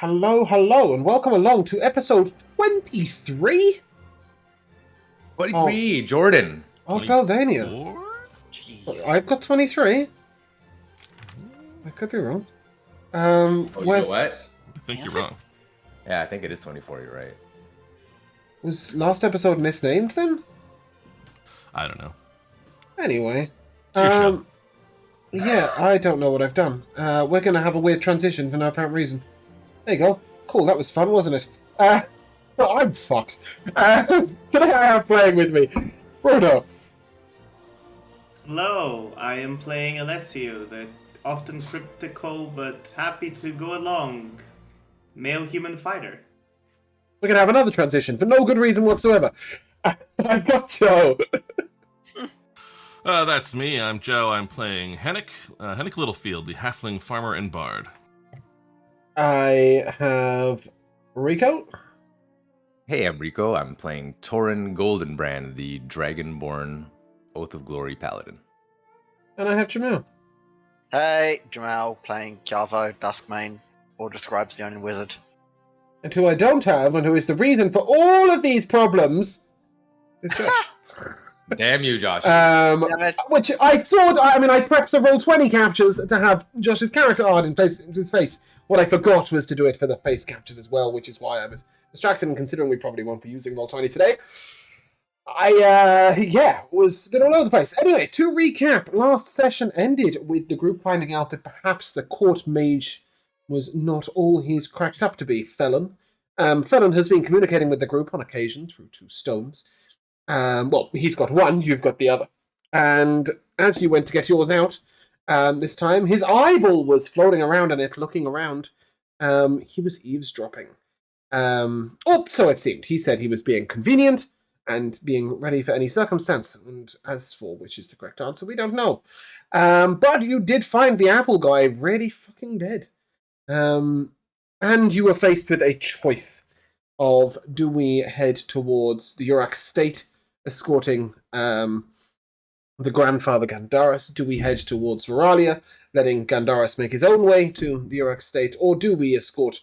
Hello, hello, and welcome along to episode 23 23, Jordan. of Beldania. Jeez. I've got 23. I could be wrong. You know what? I think Is you're it? wrong. Yeah, I think it is 24, you're right. Was last episode misnamed then? I don't know. Anyway. It's your show. Yeah, I don't know what I've done. We're going to have a weird transition for no apparent reason. There you go. Cool, that was fun, wasn't it? Well, I'm fucked. Today I have playing with me Bruno. Hello, I am playing Alessio, the often cryptical but happy to go along male human fighter. We're going to have another transition for no good reason whatsoever. I've got Joe. That's me. I'm Joe. I'm playing Hennick Littlefield, the halfling farmer and bard. I have Rico. Hey, I'm Rico. I'm playing Torin Goldenbrand, the Dragonborn Oath of Glory Paladin. And I have Jamil. Hey, Jamal playing Jarvo, Duskmane, or describes the only wizard. And who I don't have, and who is the reason for all of these problems, is Josh. Damn you, Josh. Damn it. Which I thought, I prepped the Roll20 captures to have Josh's character art in place in his face. What I forgot was to do it for the face captures as well, which is why I was distracted, and considering we probably won't be using Roll20 today, I was a bit all over the place. Anyway, to recap, last session ended with the group finding out that perhaps the court mage was not all he's cracked up to be, Felon. Felon has been communicating with the group on occasion through two stones. Well, he's got one, you've got the other. And as you went to get yours out, this time, his eyeball was floating around in it, looking around. He was eavesdropping. So it seemed. He said he was being convenient and being ready for any circumstance. And as for which is the correct answer, we don't know. But you did find the apple guy really fucking dead. And you were faced with a choice of, do we head towards the Yurak state, escorting the grandfather Gandaris? Do we head towards Veralia, letting Gandaris make his own way to the Yurak state? Or do we escort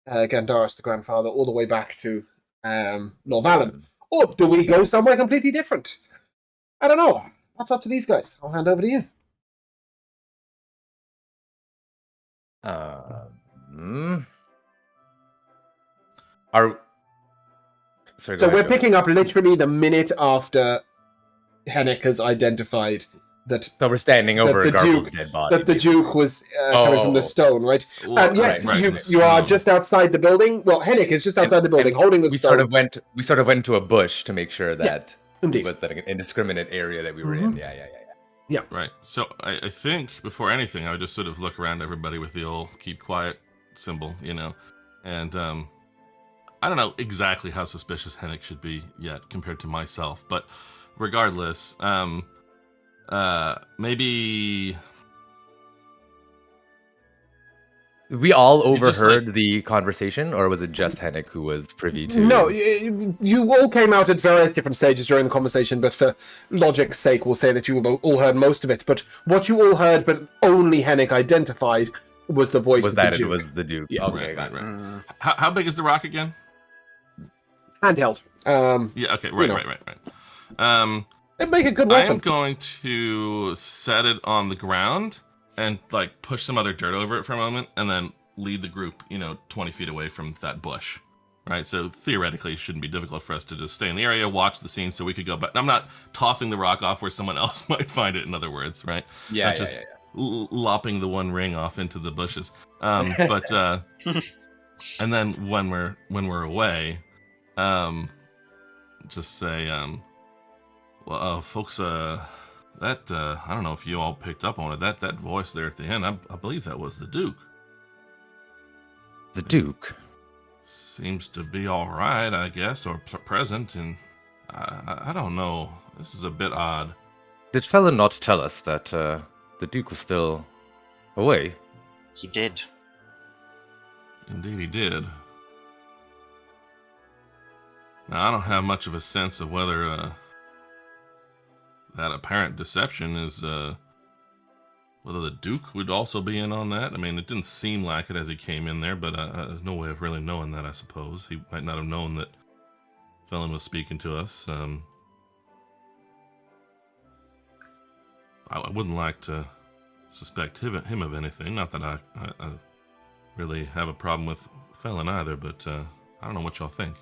Gandaris, the grandfather, all the way back to Norvalen? Or do we go somewhere completely different? I don't know. That's up to these guys. I'll hand over to you. So we're picking up literally the minute after Hennick has identified that So we're standing over the a Garble's Duke- dead body. the Duke was coming from the stone, right? Yes, Right. you are just outside the building. Well, Hennick is just outside the building, holding the we stone. we sort of went into a bush to make sure that Indeed. it was that indiscriminate area that we were in. Yeah. Right. So I think before anything, I would just sort of look around everybody with the old keep quiet symbol, and I don't know exactly how suspicious Hennick should be yet compared to myself, but regardless, maybe We all You just, overheard the conversation, or was it just Hennick who was privy to? No, you all came out at various different stages during the conversation, but for logic's sake, we'll say that you all heard most of it. But what you all heard, but only Hennick identified, was the voice was of that the it Duke. was the Duke? Yeah. Okay, right. Mm. How big is the rock again? Handheld. Yeah. Okay. Right. know. Right. It'd make a good I weapon. am going to set it on the ground and push some other dirt over it for a moment, and then lead the group, 20 feet away from that bush. Right. So theoretically, it shouldn't be difficult for us to just stay in the area, watch the scene, so we could go. But I'm not tossing the rock off where someone else might find it. In other words, right? Yeah, Not just lopping the one ring off into the bushes. But and then when we're away, just say, well, folks, that I don't know if you all picked up on it. That voice there at the end, I believe that was the Duke. The Duke. Seems to be all right, I guess, or present, and I don't know. This is a bit odd. Did fella not tell us that the Duke was still away? He did. Indeed, he did. Now, I don't have much of a sense of whether that apparent deception is whether the Duke would also be in on that. I mean, it didn't seem like it as he came in there, but there's no way of really knowing that, I suppose. He might not have known that Felon was speaking to us. I wouldn't like to suspect him of anything. Not that I really have a problem with Felon either, but I don't know what y'all think.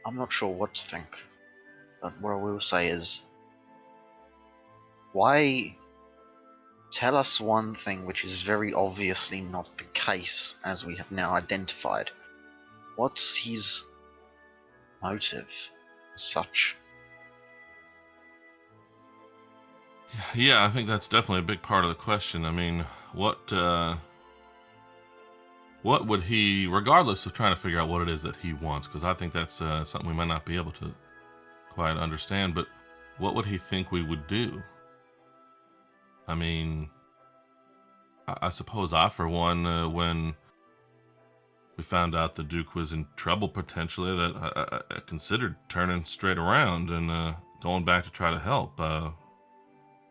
I'm not sure what to think. But what I will say is, why tell us one thing which is very obviously not the case, as we have now identified? What's his motive as such? Yeah, I think that's definitely a big part of the question. I mean, what would he, regardless of trying to figure out what it is that he wants, because I think that's something we might not be able to quite understand, but what would he think we would do? I mean, I suppose I, for one, when we found out the Duke was in trouble potentially, that I considered turning straight around and going back to try to help.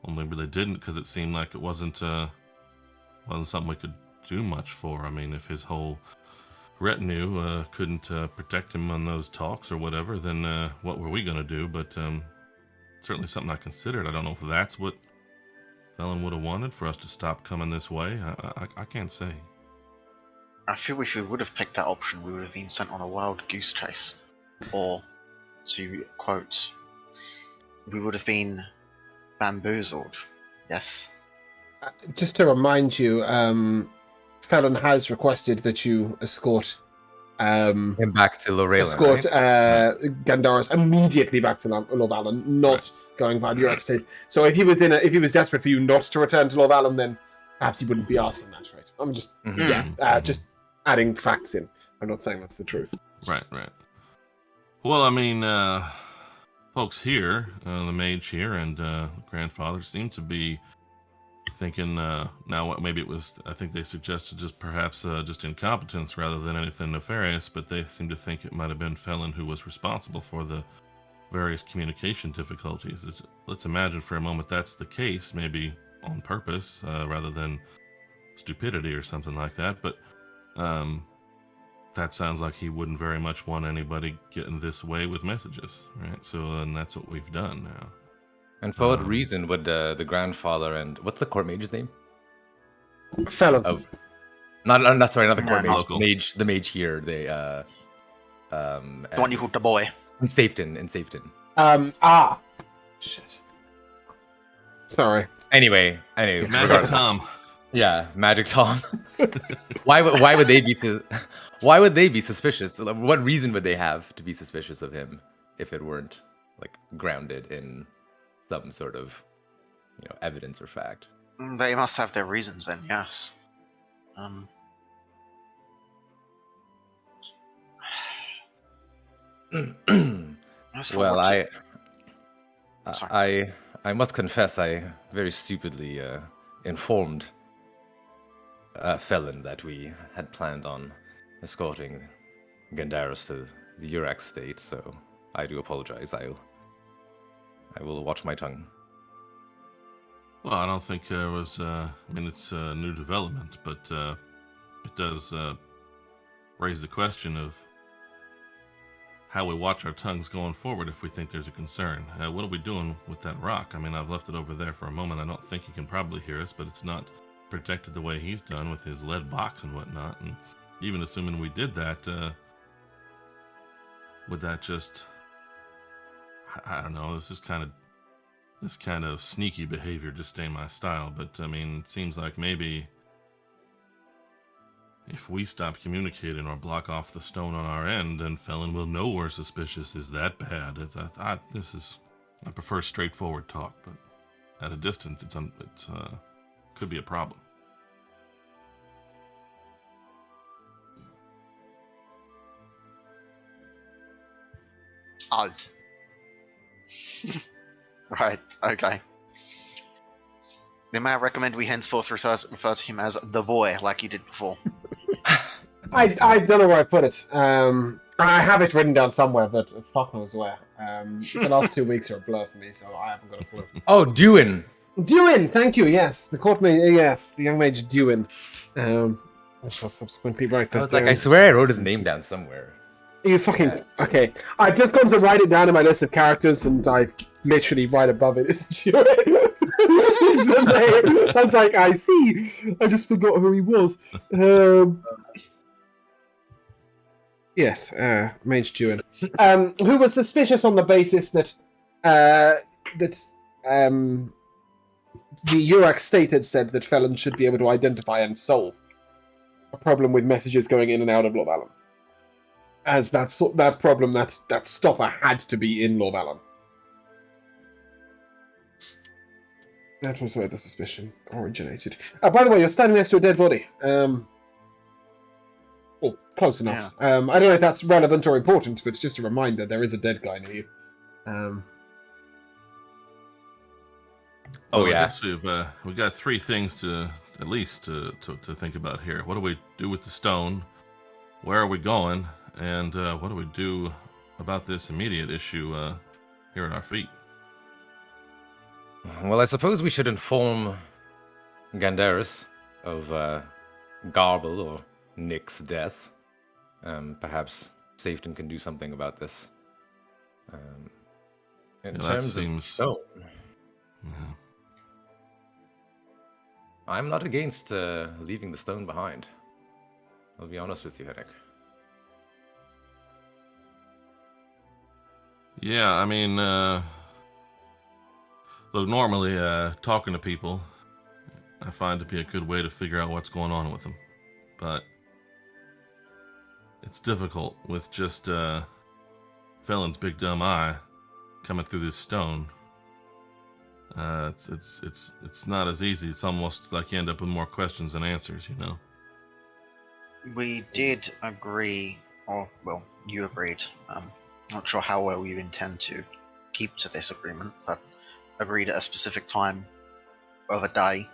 Only really didn't, because it seemed like it wasn't something we could do much for. I mean, if his whole retinue couldn't protect him on those talks or whatever, then what were we going to do? But certainly something I considered. I don't know if that's what Felon would have wanted, for us to stop coming this way. I can't say. I feel if we would have picked that option, we would have been sent on a wild goose chase. Or, to quote, we would have been bamboozled. Yes? Just to remind you, Felon has requested that you escort Him back to Lorraine. Right? Gandaris immediately back to Love Allen, not going via your state. So if he was desperate for you not to return to Love Allen, then perhaps he wouldn't be asking that, right? I'm just just adding facts in. I'm not saying that's the truth. Right. Well, I mean, folks here, the mage here and grandfather seem to be thinking now what maybe it was, I think they suggested just perhaps just incompetence rather than anything nefarious, but they seem to think it might have been Felon who was responsible for the various communication difficulties. Let's imagine for a moment that's the case, maybe on purpose rather than stupidity or something like that, but that sounds like he wouldn't very much want anybody getting this way with messages, right? So then that's what we've done now. And for what reason would the grandfather and what's the court mage's name? Felon. Oh, not the court mage. Local. The mage here. They The one you called the boy. in Safeton. Shit. Sorry. Anyway, Magic regardless. Tom. Yeah, Magic Tom. Why would they be suspicious? What reason would they have to be suspicious of him if it weren't like grounded in some sort of evidence or fact? They must have their reasons then, yes. As for Well, what I must confess, I very stupidly informed Felon that we had planned on escorting Gandaris to the Urax state, so I do apologize. I will watch my tongue. Well, I don't think there was, I mean, it's a new development, but it does raise the question of how we watch our tongues going forward if we think there's a concern. What are we doing with that rock? I mean, I've left it over there for a moment. I don't think he can probably hear us, but it's not protected the way he's done with his lead box and whatnot. And even assuming we did that, would that just... I don't know, this kind of sneaky behavior just ain't my style, but I mean, it seems like maybe if we stop communicating or block off the stone on our end, then Felon will know we're suspicious. Is that bad? I prefer straightforward talk, but at a distance, it's could be a problem. Oh. Right, okay. Then may I recommend we henceforth refer to him as the boy, like you did before. I don't know where I put it. I have it written down somewhere, but fuck knows where. The last 2 weeks are a blur for me, so I haven't got a clue. Oh, Duin. Duin, thank you. Yes, the court mage. Yes, the young mage Duin. I shall subsequently write that I was like, down. I swear I wrote his name down somewhere. You fucking okay. I've just gone to write it down in my list of characters, and I literally right above it is Duin. I was like, I see. I just forgot who he was. Yes, Mage Duin. Who was suspicious on the basis that the Urak state had said that felons should be able to identify and solve a problem with messages going in and out of Lorvalon. As that problem, that stopper had to be in Lorvalon. That was where the suspicion originated. By the way, you're standing next to a dead body. Well, close enough. Yeah. I don't know if that's relevant or important, but it's just a reminder there is a dead guy near you. Oh, I yeah. guess we've got three things to at least to think about here. What do we do with the stone? Where are we going? And what do we do about this immediate issue here at our feet? Well, I suppose we should inform Gandaris of Garble or Nick's death. Perhaps Safeton can do something about this. In terms of stone, Yeah. I'm not against leaving the stone behind. I'll be honest with you, Henrik. Yeah, I mean, look, normally talking to people, I find to be a good way to figure out what's going on with them. But it's difficult with just Felon's big dumb eye coming through this stone. It's not as easy. It's almost like you end up with more questions than answers, you know? We did agree, or, well, you agreed. Not sure how well you intend to keep to this agreement, but agreed at a specific time of a day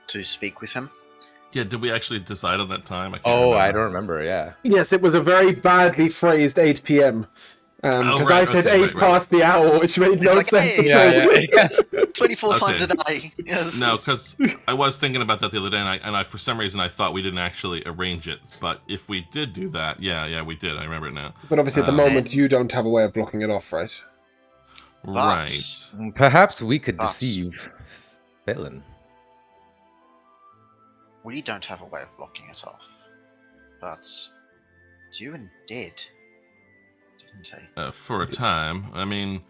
to speak with him. Yeah, did we actually decide on that time? I don't remember, yeah. Yes, it was a very badly phrased 8 p.m. Because right, I said okay, 8 right. past the hour, which made no like, sense hey, at all. Yes, 24 Okay. times a day. Yes. No, because I was thinking about that the other day, and I for some reason I thought we didn't actually arrange it. But if we did do that, yeah, we did. I remember it now. But obviously, at the moment, you don't have a way of blocking it off, right? Right. Perhaps we could But- deceive Felon. We don't have a way of blocking it off. But Duin did. Didn't he? For a time. I mean,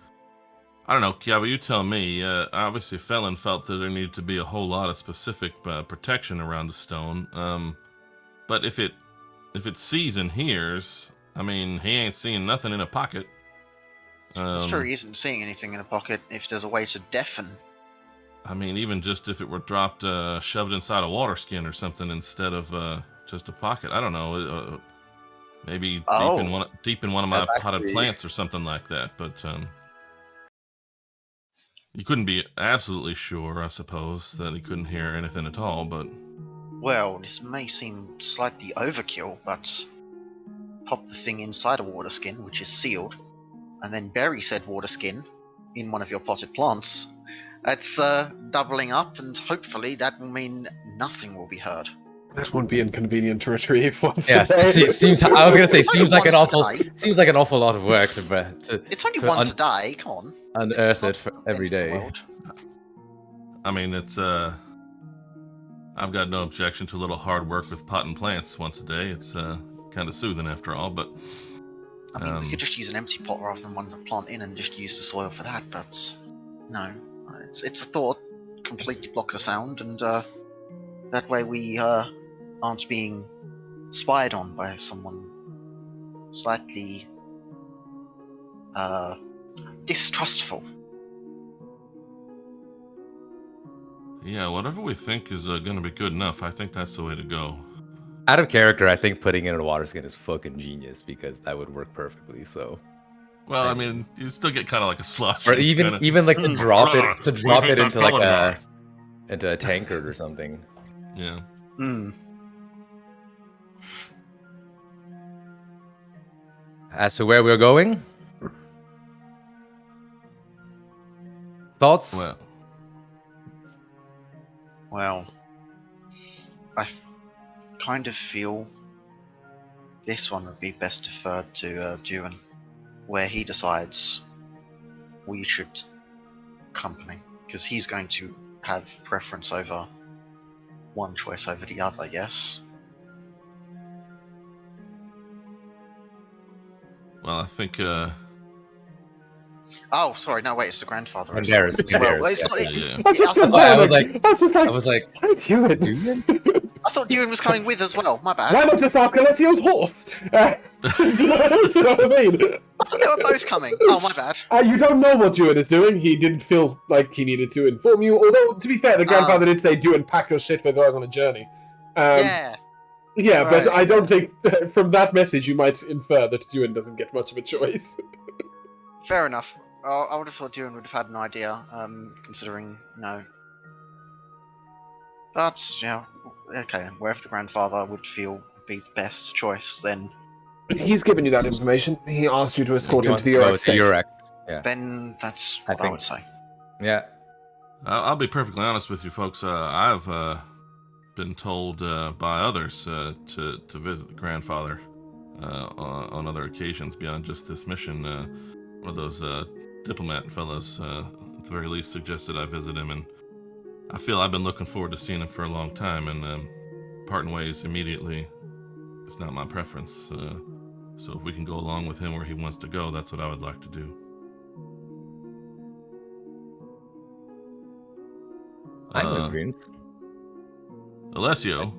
I don't know, Kiava, you tell me. Obviously, Felon felt that there needed to be a whole lot of specific protection around the stone. But if it sees and hears, I mean, he ain't seeing nothing in a pocket. It's true, he isn't seeing anything in a pocket. If there's a way to deafen. I mean, even just if it were dropped, shoved inside a water skin or something instead of just a pocket. I don't know. Maybe deep in one of my That's potted actually- plants or something like that. But you couldn't be absolutely sure, I suppose, that he couldn't hear anything at all. But Well, this may seem slightly overkill, but pop the thing inside a water skin, which is sealed, and then bury said water skin in one of your potted plants. That's doubling up, and hopefully that will mean nothing will be heard. That won't be inconvenient to retrieve once Yes, a day. seems. I was gonna say, It's only seems like an once a awful, day. seems like an awful lot of work to It's only to once a day, come on. unearth It's it not for the every end of the day. world. I mean, it's I've got no objection to a little hard work with potting plants once a day. It's kind of soothing after all. But I mean, we could just use an empty pot rather than one to plant in and just use the soil for that, but no. It's a thought. Completely block the sound, and that way we aren't being spied on by someone slightly distrustful. yeah, whatever we think is going to be good enough, I think that's the way to go. Out of character, I think putting in a water skin is fucking genius because that would work perfectly. So, Well, I mean, you still get kind of like a slush. or even like to drop it hate that into like felon guy. into a tankard or something. Yeah. Hmm. As to where we're going, Thoughts? Well, I kind of feel this one would be best deferred to Duan, where he decides we should accompany, because he's going to have preference over one choice over the other, yes? Well, I think Oh, sorry, no, wait, it's the grandfather. And as well. theirs, Well, theirs, it's yeah. not, Yeah. I was just I, That's why I was confirming. I was like, why Duan? I thought Duan was coming with as well, my bad. Why not just ask Alessio's horse? Do you know what I mean? I thought they were both coming. Oh, my bad. You don't know what Duan is doing. He didn't feel like he needed to inform you. Although, to be fair, the grandfather did say, Duan, pack your shit, we're going on a journey. Yeah. Yeah, but Right, I don't think from that message you might infer that Duan doesn't get much of a choice. Fair enough. I would have thought Duan would have had an idea, considering, But, okay, wherever the grandfather would feel would be the best choice, then He's given you that information. He asked you to escort him to the Go Uruk state. Uruk. Yeah. then that's I what I think- would say. Yeah. I'll be perfectly honest with you folks. I've been told by others to visit the grandfather on other occasions beyond just this mission. One of those diplomat fellows, at the very least, suggested I visit him, and I feel I've been looking forward to seeing him for a long time, and parting ways immediately is not my preference. So if we can go along with him where he wants to go, that's what I would like to do. I'm in agreement. Alessio,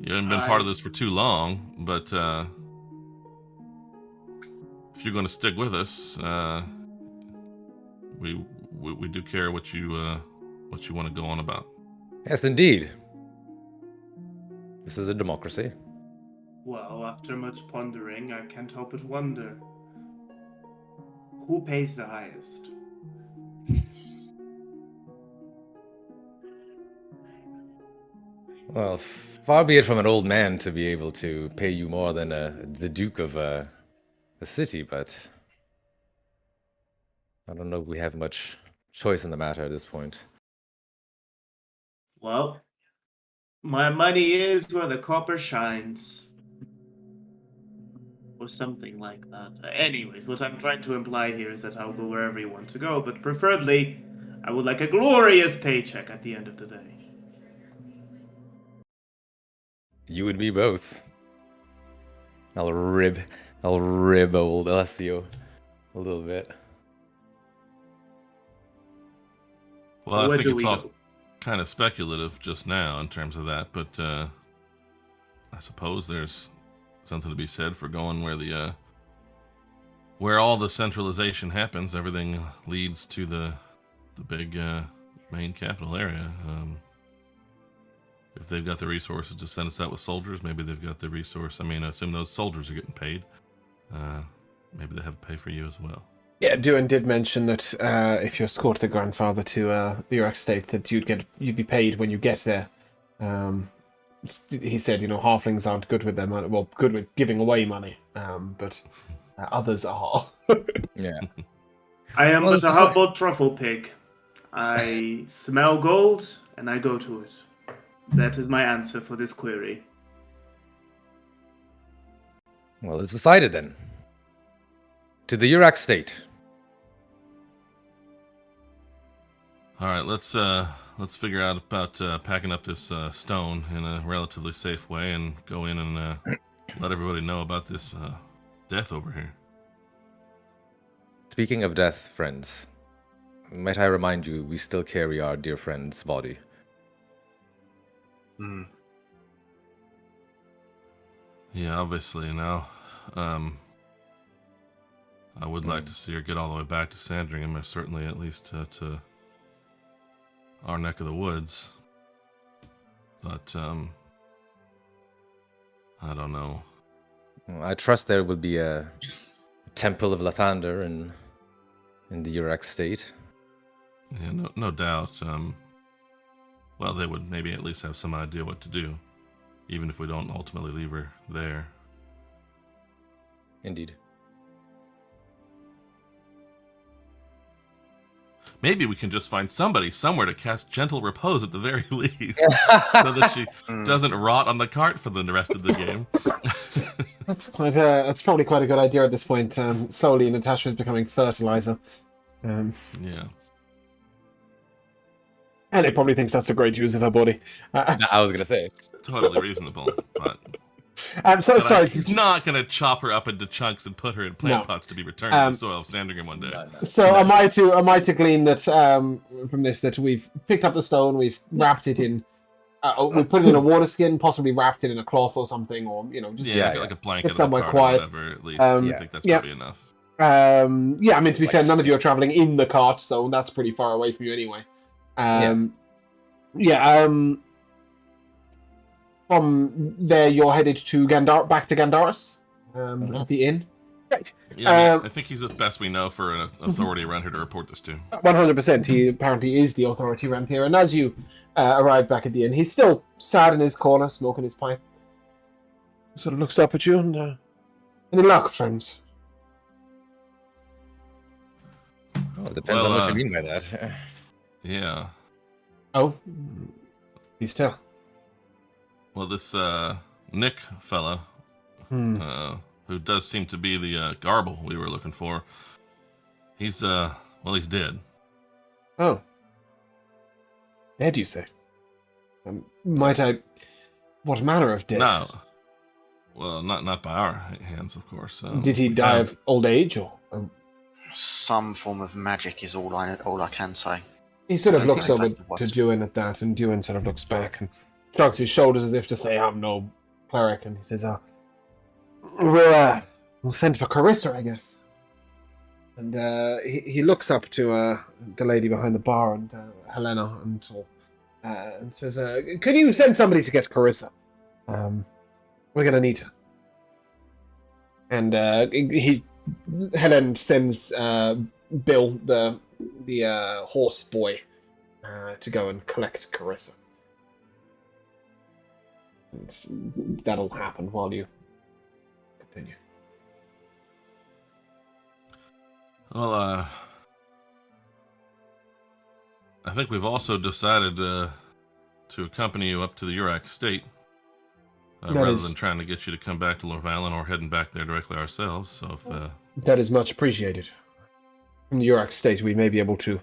you haven't been part of this for too long, but if you're going to stick with us, we do care what you want to go on about. Yes, indeed. This is a democracy. Well, after much pondering, I can't help but wonder. Who pays the highest? Well, far be it from an old man to be able to pay you more than the Duke of the city, but I don't know if we have much choice in the matter at this point. Well, my money is where the copper shines. Or something like that. Anyways, what I'm trying to imply here is that I'll go wherever you want to go, but preferably, I would like a glorious paycheck at the end of the day. You and me both. I'll rib old Alessio a little bit. Well, I Where think do it's we all go? kind of speculative just now in terms of that, but I suppose there's something to be said for going where all the centralization happens. Everything leads to the big main capital area. If they've got the resources to send us out with soldiers, maybe they've got the resource. I mean, I assume those soldiers are getting paid. Maybe they have to pay for you as well. Yeah, Duan did mention that if you escort the grandfather to the Uruk state, that you'd be paid when you get there. He said, halflings aren't good with their money. Well, good with giving away money, but others are. Yeah. I am Well, but it's a just humble truffle pig. I smell gold, and I go to it. That is my answer for this query. Well, it's decided then. To the Uruk state. All right, let's figure out about packing up this stone in a relatively safe way and go in and let everybody know about this death over here. Speaking of death, friends, might I remind you, we still carry our dear friend's body. Yeah, obviously. Now, I would like to see her get all the way back to Sandringham, or certainly at least to our neck of the woods. But I don't know. Well, I trust there will be a temple of Lathander in the Uruk state. Yeah, no doubt. Well, they would maybe at least have some idea what to do, even if we don't ultimately leave her there. Indeed. maybe we can just find somebody somewhere to cast Gentle Repose at the very least, so that she doesn't rot on the cart for the rest of the game. That's probably quite a good idea at this point. Slowly, Natasha is becoming fertilizer. Yeah. And it probably thinks that's a great use of her body. I was gonna say. Totally reasonable, but I'm so sorry. he's not gonna chop her up into chunks and put her in plant pots to be returned to the soil of Sandringham one day. So am I to glean that from this that we've picked up the stone, we've wrapped it in, we put it in a water skin, possibly wrapped it in a cloth or something, or just like a blanket, it's somewhere of the quiet. or whatever. At least I think that's probably enough. I mean, to be fair, none of you are traveling in the cart, so that's pretty far away from you anyway. From there, you're headed to back to Gandaris, at the inn. Right. Yeah, I think he's the best we know for an authority around here to report this to. 100%. He apparently is the authority around here, and as you arrive back at the inn, he's still sat in his corner, smoking his pipe. He sort of looks up at you and, any luck, friends? Oh, it depends on what you mean by that. Yeah. Oh, he's still. Well, this Nick fella, who does seem to be the garble we were looking for, he's dead. Oh. Dead, you say? Might I... What manner of death? No. Well, not by our hands, of course. Did he die of old age, or...? Some form of magic is all I can say. He sort of looks over exactly to Dewin at that, and Dewin sort of looks back and shrugs his shoulders as if to say, I'm no cleric, and he says, we'll send for Carissa, I guess. And he looks up to the lady behind the bar, and Helena, and says, can you send somebody to get Carissa? We're going to need her. And Helen sends Bill, the horse boy, to go and collect Carissa. And that'll happen while you continue. Well, I think we've also decided to accompany you up to the Urak State, rather than trying to get you to come back to Lorvalen or heading back there directly ourselves. So if that is much appreciated. In the Urak State, we may be able to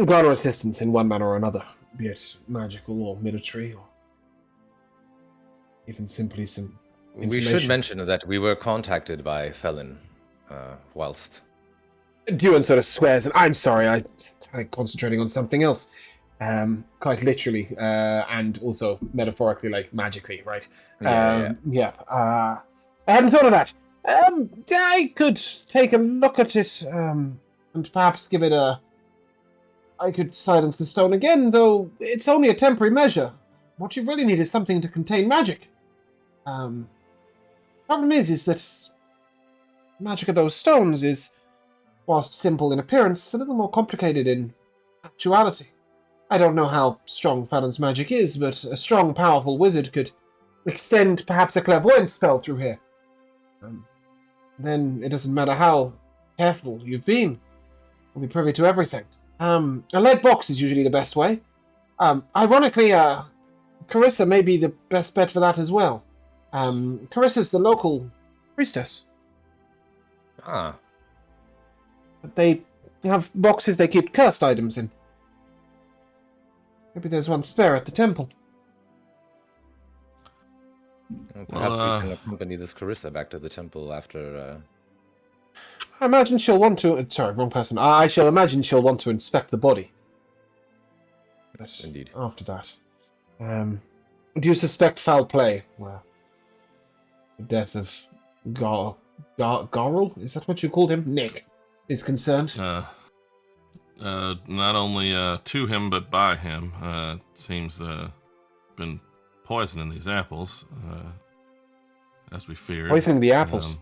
garner assistance in one manner or another, be it magical or military, or even simply some information. We should mention that we were contacted by Felon whilst... Dewin sort of swears, and I'm sorry, I'm concentrating on something else. Quite literally, and also metaphorically, like magically, right? I hadn't thought of that. I could take a look at it, and perhaps give it a... I could silence the stone again, though it's only a temporary measure. What you really need is something to contain magic. Problem is that magic of those stones is, whilst simple in appearance, a little more complicated in actuality. I don't know how strong Fallon's magic is, but a strong, powerful wizard could extend perhaps a clairvoyance spell through here. Then it doesn't matter how careful you've been. We'll be privy to everything. A lead box is usually the best way. Ironically, Carissa may be the best bet for that as well. Carissa's the local priestess. Ah. But they have boxes they keep cursed items in. Maybe there's one spare at the temple. Perhaps we can accompany this Carissa back to the temple after... I imagine she'll want to... Sorry, wrong person. I shall imagine she'll want to inspect the body. But Indeed. after that... do you suspect foul play? Well, the death of Garl? Is that what you called him? Nick is concerned. Not only to him, but by him. It seems been poison in these apples, as we feared. Poisoning the apples?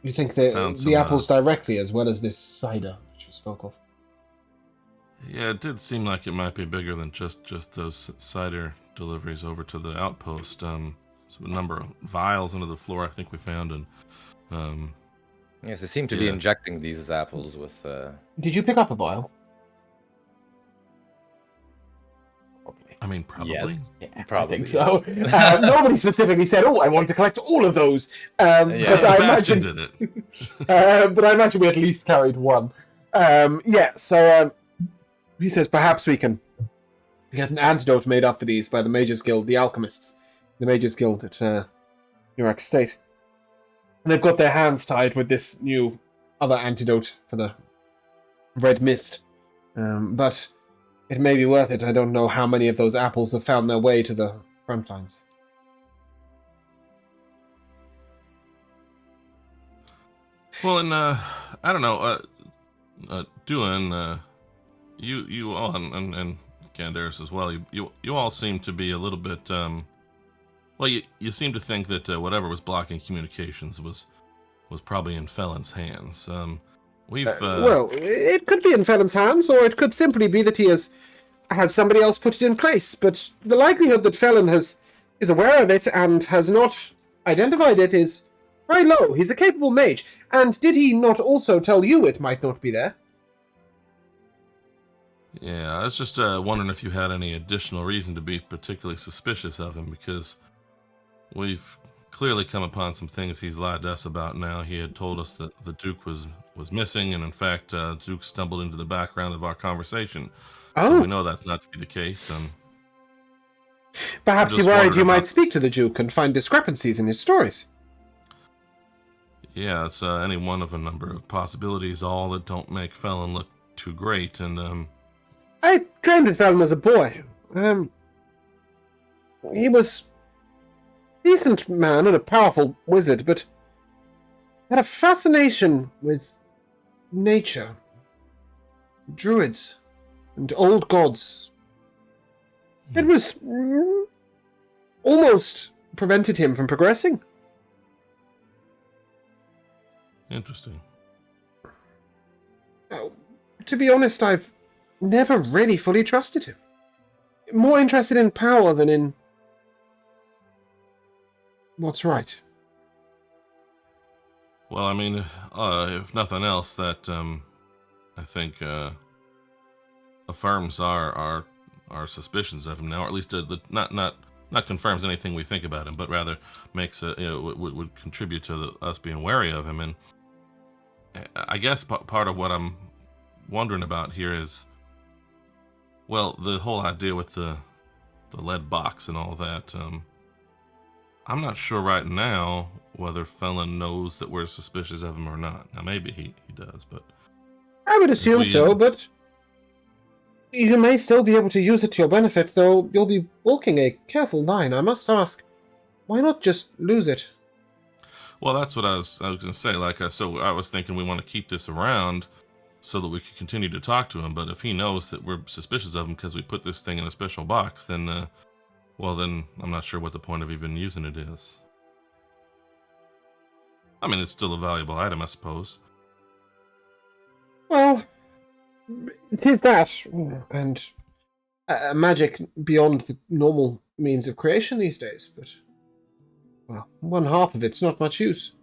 You think the apples directly, as well as this cider that you spoke of? Yeah, it did seem like it might be bigger than just those cider deliveries over to the outpost. So a number of vials under the floor I think we found, and Yes, they seem to be Yeah. injecting these apples with. Did you pick up a vial? Probably. I mean, probably. Yes, Yeah, probably. I think so. Nobody specifically said, "Oh, I want to collect all of those." Yeah. But I Sebastian imagine, did it. but I imagine we at least carried one. Yeah. So he says, perhaps we can get an antidote made up for these by the Mages Guild, the alchemists, the Mages Guild at York Estate. And they've got their hands tied with this new other antidote for the red mist. But it may be worth it. I don't know how many of those apples have found their way to the front lines. Well, and I don't know, Duan, you all and Candaris as well. You all seem to be a little bit. Well, you seem to think that whatever was blocking communications was probably in Felon's hands. We've Well, it could be in Felon's hands, or it could simply be that he has had somebody else put it in place. But the likelihood that Felon is aware of it and has not identified it is very low. He's a capable mage. And did he not also tell you it might not be there? Yeah, I was just wondering if you had any additional reason to be particularly suspicious of him, because we've clearly come upon some things he's lied to us about now. He had told us that the Duke was missing, and in fact, Duke stumbled into the background of our conversation. So we know that's not to be the case. Perhaps he just worried wondered you might about- speak to the Duke and find discrepancies in his stories. Yeah, it's any one of a number of possibilities, all that don't make Felon look too great, and I trained with Felon as a boy. He was a decent man and a powerful wizard, but had a fascination with nature, druids, and old gods. It was almost prevented him from progressing. interesting. To be honest, I've never really fully trusted him. More interested in power than in what's right. Well, I mean, if nothing else, that I think affirms our suspicions of him now, or at least not confirms anything we think about him, but rather makes would contribute to us being wary of him. And I guess part of what I'm wondering about here is, well, the whole idea with the lead box and all that. I'm not sure right now whether Felon knows that we're suspicious of him or not. Now, maybe he does, but I would assume we, so, but you may still be able to use it to your benefit, though you'll be walking a careful line. I must ask, why not just lose it? well, that's what I was going to say. So I was thinking we want to keep this around so that we can continue to talk to him. But if he knows that we're suspicious of him because we put this thing in a special box, then, well, then I'm not sure what the point of even using it is. I mean, it's still a valuable item, I suppose. Well, it is that, and magic beyond the normal means of creation these days, but, well, one half of it's not much use.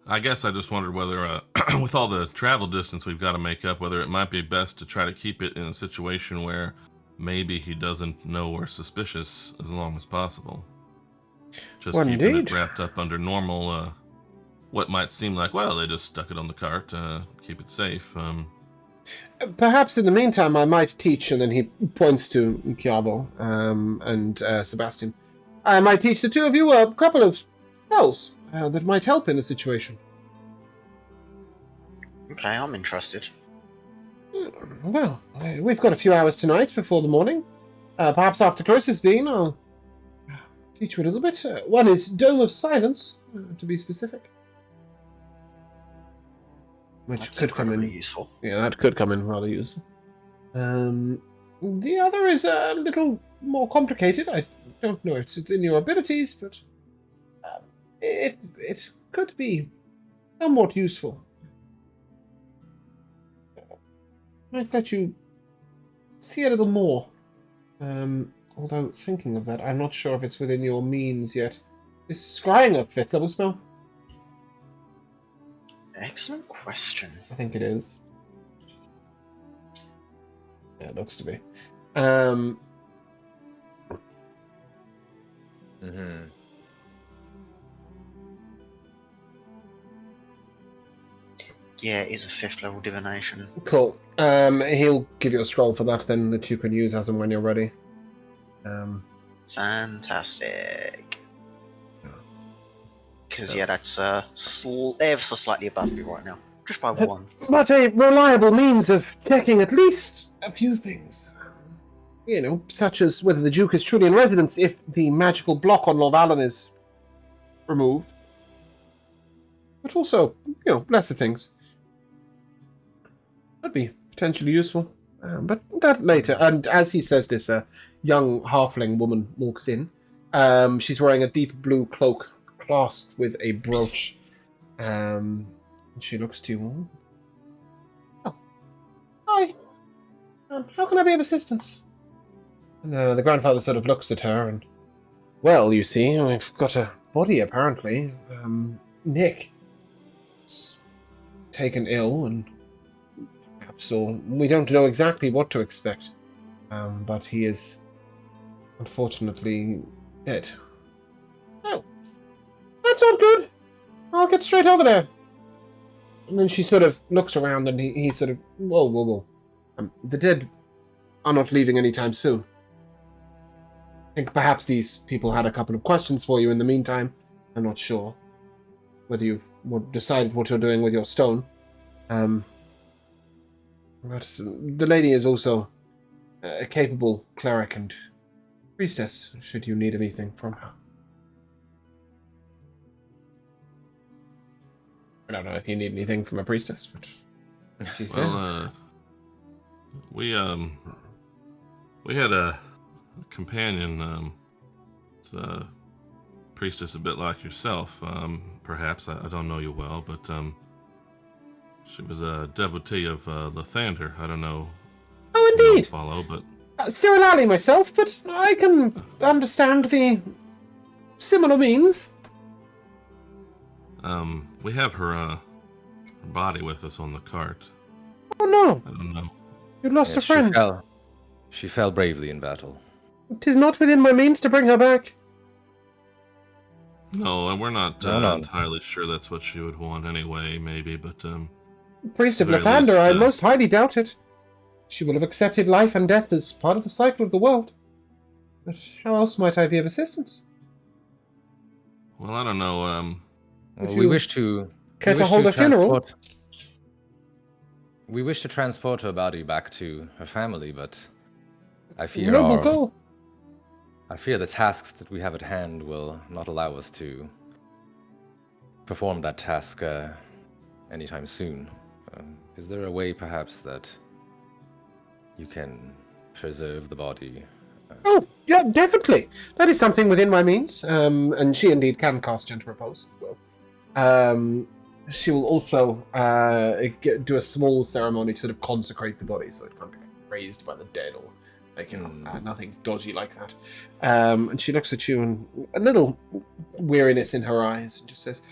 I guess I just wondered whether, with all the travel distance we've got to make up, whether it might be best to try to keep it in a situation where maybe he doesn't know we're suspicious as long as possible. Just Well, keeping indeed. it wrapped up under normal, what might seem like, well, they just stuck it on the cart, keep it safe. Perhaps in the meantime I might teach, and then he points to Chiavo and Sebastian. I might teach the two of you a couple of spells that might help in the situation. Okay, I'm interested. Well, we've got a few hours tonight before the morning. Perhaps after closest being, I'll teach you a little bit. One is Dome of Silence, to be specific. Which That's could come in. incredibly useful. Yeah, that could come in rather useful. The other is a little more complicated. I don't know if it's within your abilities, but it could be somewhat useful. Might let you see a little more. Although, thinking of that, I'm not sure if it's within your means yet. Is scrying a 5th level spell? Excellent question. I think it is. Yeah, it looks to be. Um, Mm-hmm. Yeah, it is a 5th level divination. cool. He'll give you a scroll for that then that you can use as and when you're ready. Fantastic. Because yeah, that's ever so slightly above me right now, just by 1. But a reliable means of checking at least a few things. You know, such as whether the Duke is truly in residence if the magical block on Lord Allen is removed. But also, you know, lesser things. That'd be potentially useful. But that later. And as he says this, a young halfling woman walks in. She's wearing a deep blue cloak clasped with a brooch. And she looks to you. Oh. Hi. How can I be of assistance? And the grandfather sort of looks at her and... Well, you see, we've got a body, apparently. Nick is taken ill and... So we don't know exactly what to expect, but he is unfortunately dead. Oh, that's not good. I'll get straight over there. And then she sort of looks around and he sort of, whoa. The dead are not leaving anytime soon. I think perhaps these people had a couple of questions for you in the meantime. I'm not sure whether you've decided what you're doing with your stone. But the lady is also a capable cleric and priestess, should you need anything from her. I don't know if you need anything from a priestess, but she's there. Well, we had a companion, a priestess a bit like yourself, perhaps. I don't know you well, but she was a devotee of Lathander. I don't know. Oh, if you indeed. Follow, but Cyril Alley myself, but I can understand the similar means. we have her body with us on the cart. Oh no, I don't know. you lost a Yes, friend. She fell bravely in battle. 'Tis not within my means to bring her back. No, and we're not No. entirely sure that's what she would want anyway. Maybe, but Priest of Very Lathander, I least, most highly doubt it. She would have accepted life and death as part of the cycle of the world. But how else might I be of assistance? well, I don't know. Would We you wish to. care we to wish hold a funeral? We wish to transport her body back to her family, but I fear Noble goal. I fear the tasks that we have at hand will not allow us to perform that task anytime soon. Is there a way, perhaps, that you can preserve the body? Oh, yeah, definitely. That is something within my means. And she indeed can cast Gentle Repose. Well, she will also do a small ceremony to sort of consecrate the body so it can't be raised by the dead or nothing dodgy like that. And she looks at you and a little weariness in her eyes and just says,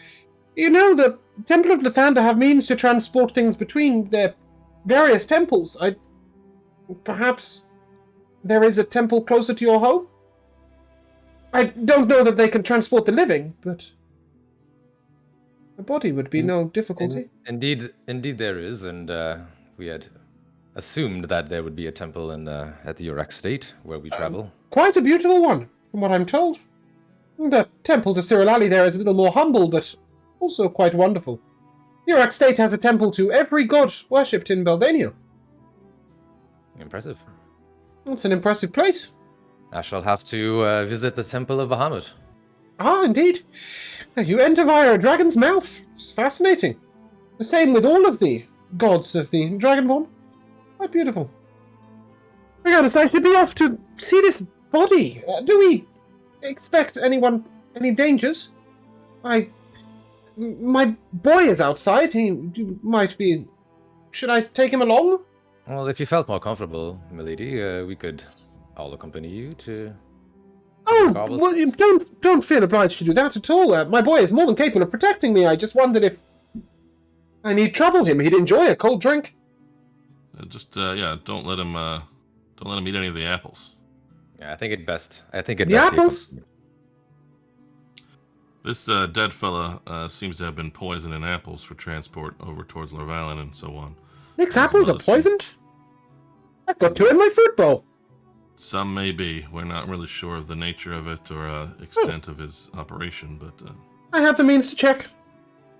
you know, the Temple of Lathander have means to transport things between their various temples. Perhaps there is a temple closer to your home? I don't know that they can transport the living, but the body would be no difficulty. Indeed there is, and we had assumed that there would be a temple at the Urek State where we travel. Quite a beautiful one, from what I'm told. The temple to Cyril Ali there is a little more humble, but also quite wonderful. Urek State has a temple to every god worshipped in Beldania. Impressive. It's an impressive place. I shall have to visit the Temple of Bahamut. Ah, indeed. You enter via a dragon's mouth. It's fascinating. The same with all of the gods of the Dragonborn. Quite beautiful. Regardless, I should be off to see this body. Do we expect any dangers? My boy is outside. He might be... Should I take him along? Well, if you felt more comfortable, milady, we could all accompany you to Oh, Goblins? well, you don't feel obliged to do that at all. My boy is more than capable of protecting me. I just wondered if I need trouble him. He'd enjoy a cold drink. Don't let him eat any of the apples. Yeah, I think it best. The best apples? This dead fella seems to have been poisoned in apples for transport over towards Lorvalen and so on. Nick's As apples well are as poisoned? I've got two in my fruit bowl. Some may be. We're not really sure of the nature of it or extent of his operation, but I have the means to check.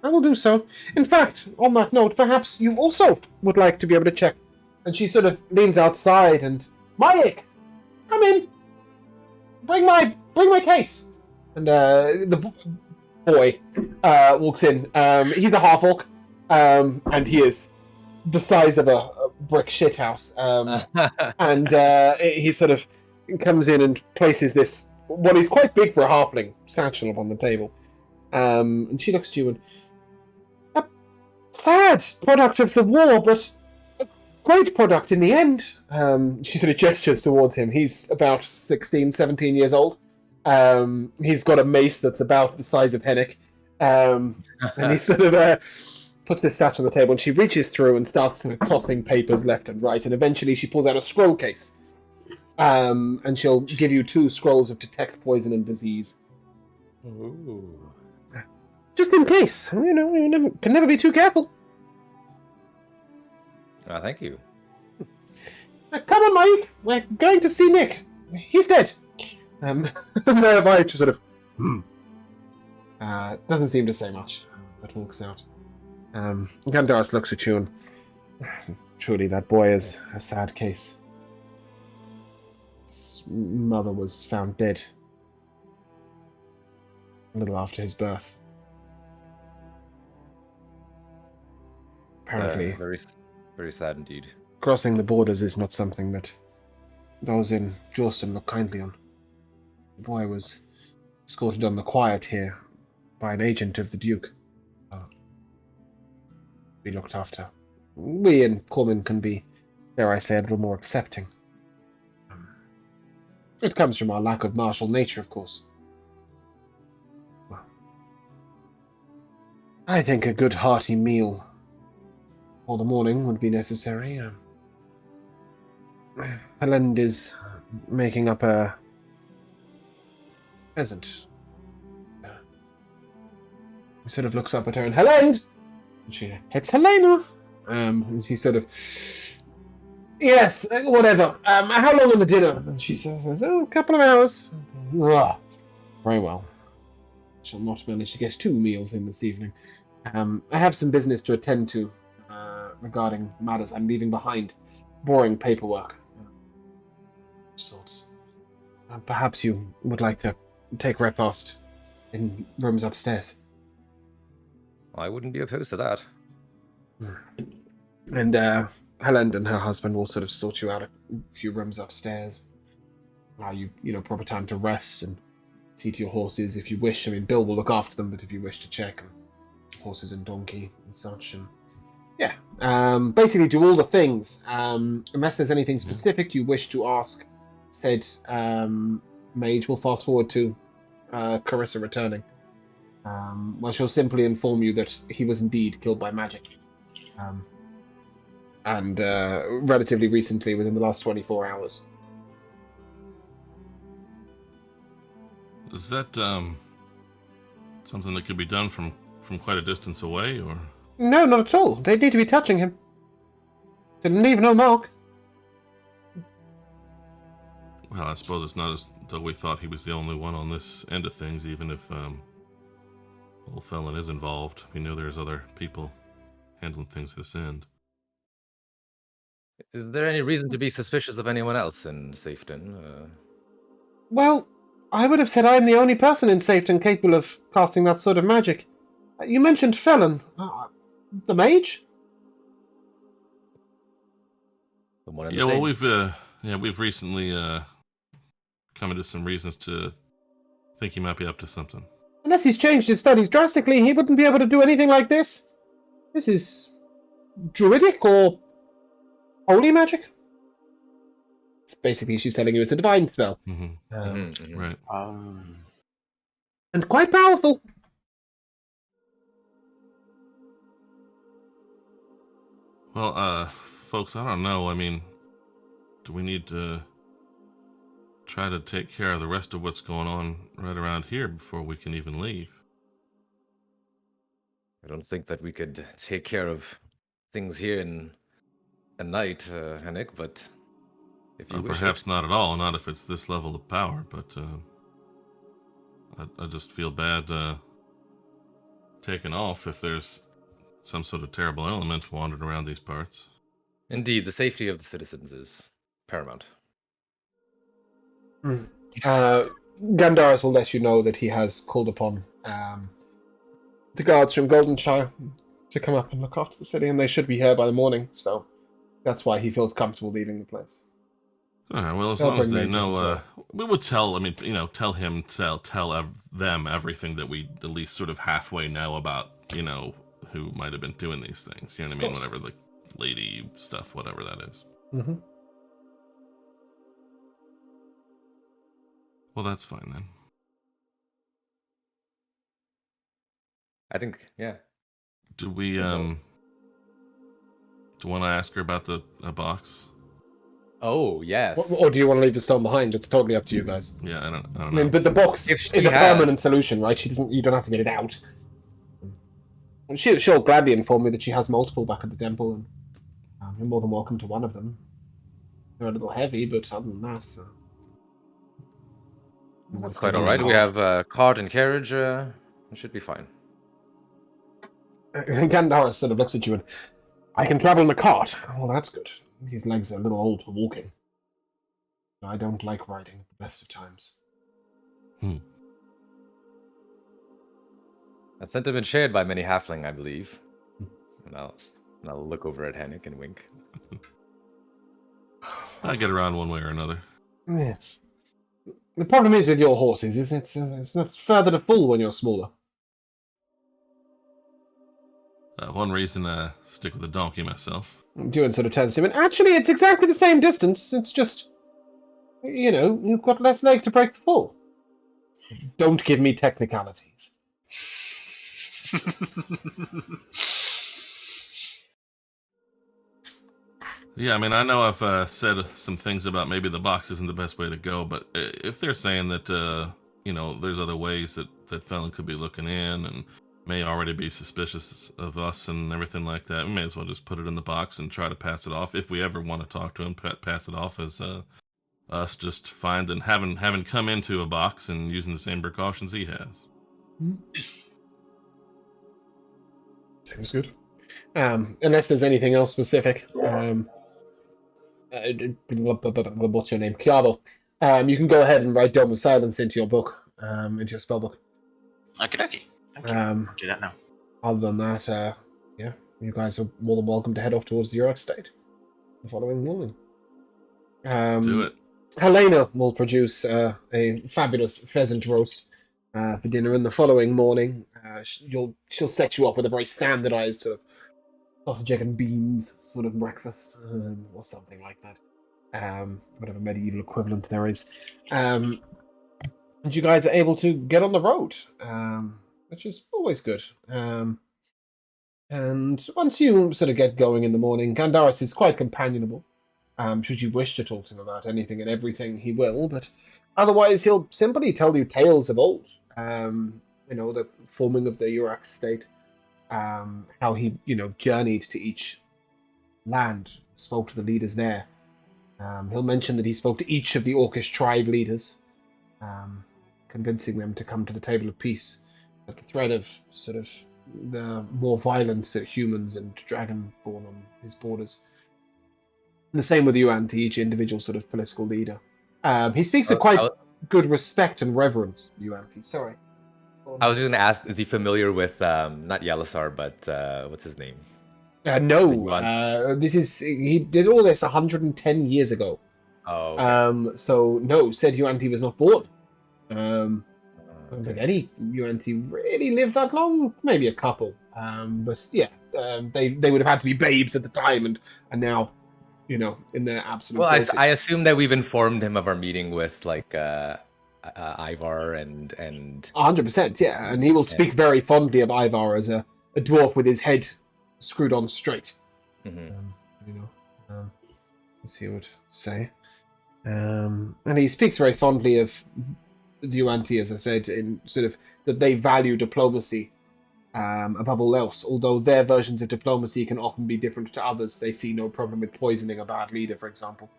I will do so. In fact, on that note, perhaps you also would like to be able to check. And she sort of leans outside and... Mike! Come in! Bring my case! And the boy walks in. He's a half-orc. And he is the size of a brick shithouse. And he sort of comes in and places this, what is quite big for a halfling, satchel upon the table. And she looks to you and... A sad product of the war, but a great product in the end. She sort of gestures towards him. He's about 16, 17 years old. He's got a mace that's about the size of Hennick. And he sort of puts this satchel on the table, and she reaches through and starts kind of tossing papers left and right, and eventually she pulls out a scroll case. And she'll give you 2 scrolls of detect poison and disease. Ooh. Just in case. You can never be too careful. Thank you. Come on, Mike. We're going to see Nick. He's dead. Mike just sort of... doesn't seem to say much, but walks out. Gandaris looks at you and... Truly, that boy is a sad case. His mother was found dead a little after his birth. Apparently, Very, very sad indeed. crossing the borders is not something that those in Jawston look kindly on. The boy was escorted on the quiet here by an agent of the Duke. Be looked after. We in Corman can be, dare I say, a little more accepting. It comes from our lack of martial nature, of course. Well, I think a good hearty meal for the morning would be necessary. Helend is making up a pheasant. He sort of looks up at her and Helend! It's Helena! And she sort of... Yes, whatever. How long on the dinner? And she says, a couple of hours. Very well. I shall not manage to get 2 meals in this evening. I have some business to attend to regarding matters I'm leaving behind. Boring paperwork. Sorts. Perhaps you would like to take repast in rooms upstairs. I wouldn't be opposed to that. And Helen and her husband will sort of sort you out a few rooms upstairs. Allow you, proper time to rest and see to your horses if you wish. I mean, Bill will look after them, but if you wish to check horses and donkey and such, and basically do all the things. Unless there's anything specific you wish to ask, said Mage will fast forward to Carissa returning. Well, she'll simply inform you that he was indeed killed by magic. And relatively recently, within the last 24 hours. is that something that could be done from quite a distance away, or? No, not at all. They need to be touching him. Didn't leave no mark. Well, I suppose it's not as though we thought he was the only one on this end of things, even if old Felon is involved. We know there's other people handling things at this end. Is there any reason to be suspicious of anyone else in Safeton? Well, I would have said I'm the only person in Safeton capable of casting that sort of magic. You mentioned Felon. The mage? Someone in the Yeah, well, same- we've recently come into some reasons to think he might be up to something. Unless he's changed his studies drastically, he wouldn't be able to do anything like this. This is druidic or holy magic? basically, she's telling you it's a divine spell. Right. And quite powerful. Well, folks, I don't know. I mean, do we need to try to take care of the rest of what's going on right around here before we can even leave? I don't think that we could take care of things here in a night, Henrik, but if you wish Perhaps it. not at all, not if it's this level of power, but I just feel bad taking off if there's some sort of terrible element wandering around these parts. Indeed, the safety of the citizens is paramount. Gandaris will let you know that he has called upon the guards from Goldenshire to come up and look after the city, and they should be here by the morning, so that's why he feels comfortable leaving the place. All right, well, as They'll long as bring they mages as know, well. we would tell, I mean, tell him, them everything that we at least sort of halfway know about, who might have been doing these things. You know what I mean? Course. Whatever the lady stuff, whatever that is. Mm-hmm. Well, that's fine then. I think, yeah. Do we, do you want to ask her about the box? Oh, yes. Or do you want to leave the stone behind? It's totally up to you guys. Yeah, I don't I know. mean, but the box If she is a had- permanent solution, right? You don't have to get it out. She'll gladly inform me that she has multiple back at the temple, and you're more than welcome to one of them. They're a little heavy, but other than that, That's quite all right. We have a cart and carriage. It should be fine. Gandaris sort of looks at you and, I can travel in a cart. Well, that's good. His legs are a little old for walking. I don't like riding at the best of times. That sentiment shared by many halfling, I believe. And I'll look over at Henrik and wink. I get around one way or another. Yes. The problem is with your horses is it's not further to full when you're smaller. One reason I stick with a donkey myself. Duan sort of turns to him, and actually it's exactly the same distance. It's just, you've got less leg to break the fall. Don't give me technicalities. Yeah, I mean, I know I've said some things about maybe the box isn't the best way to go, but if they're saying that, there's other ways that Felon could be looking in and may already be suspicious of us and everything like that, we may as well just put it in the box and try to pass it off. If we ever want to talk to him, pass it off as us just having come into a box and using the same precautions he has. Seems good. Unless there's anything else specific. What's your name? Chiavo. You can go ahead and write Dome of Silence into your book, into your spell book. Okie dokie. Thank you. Um, I'll do that now. Other than that, you guys are more than welcome to head off towards the York State the following morning. Let's do it. Helena will produce a fabulous pheasant roast for dinner, and the following morning, she'll set you up with a very standardized sort of sausage, egg, and beans sort of breakfast, or something like that. Whatever medieval equivalent there is. And you guys are able to get on the road, which is always good. And once you sort of get going in the morning, Gandaris is quite companionable. Should you wish to talk to him about anything and everything, he will, but otherwise he'll simply tell you tales of old. The forming of the Urak state, how he, journeyed to each land, spoke to the leaders there. He'll mention that he spoke to each of the Orcish tribe leaders, convincing them to come to the table of peace at the threat of sort of the more violent humans and dragonborn on his borders. And the same with Yuan to each individual sort of political leader. He speaks with quite good respect and reverence, Yuan. Sorry. I was just going to ask, is he familiar with, not Yalasar, but what's his name? No. He did all this 110 years ago. Oh, okay. So, no, said Yuan was not born. I don't think any Yuan really lived that long. Maybe a couple. But yeah, they would have had to be babes at the time, and now, in their absolute Well, I dotage. assume that we've informed him of our meeting with like Ivar and 100%, yeah. And he will speak very fondly of Ivar as a dwarf with his head screwed on straight. Mhm. As he would say. And he speaks very fondly of the Yuan-Ti, as I said, in sort of that they value diplomacy above all else. Although their versions of diplomacy can often be different to others, they see no problem with poisoning a bad leader, for example,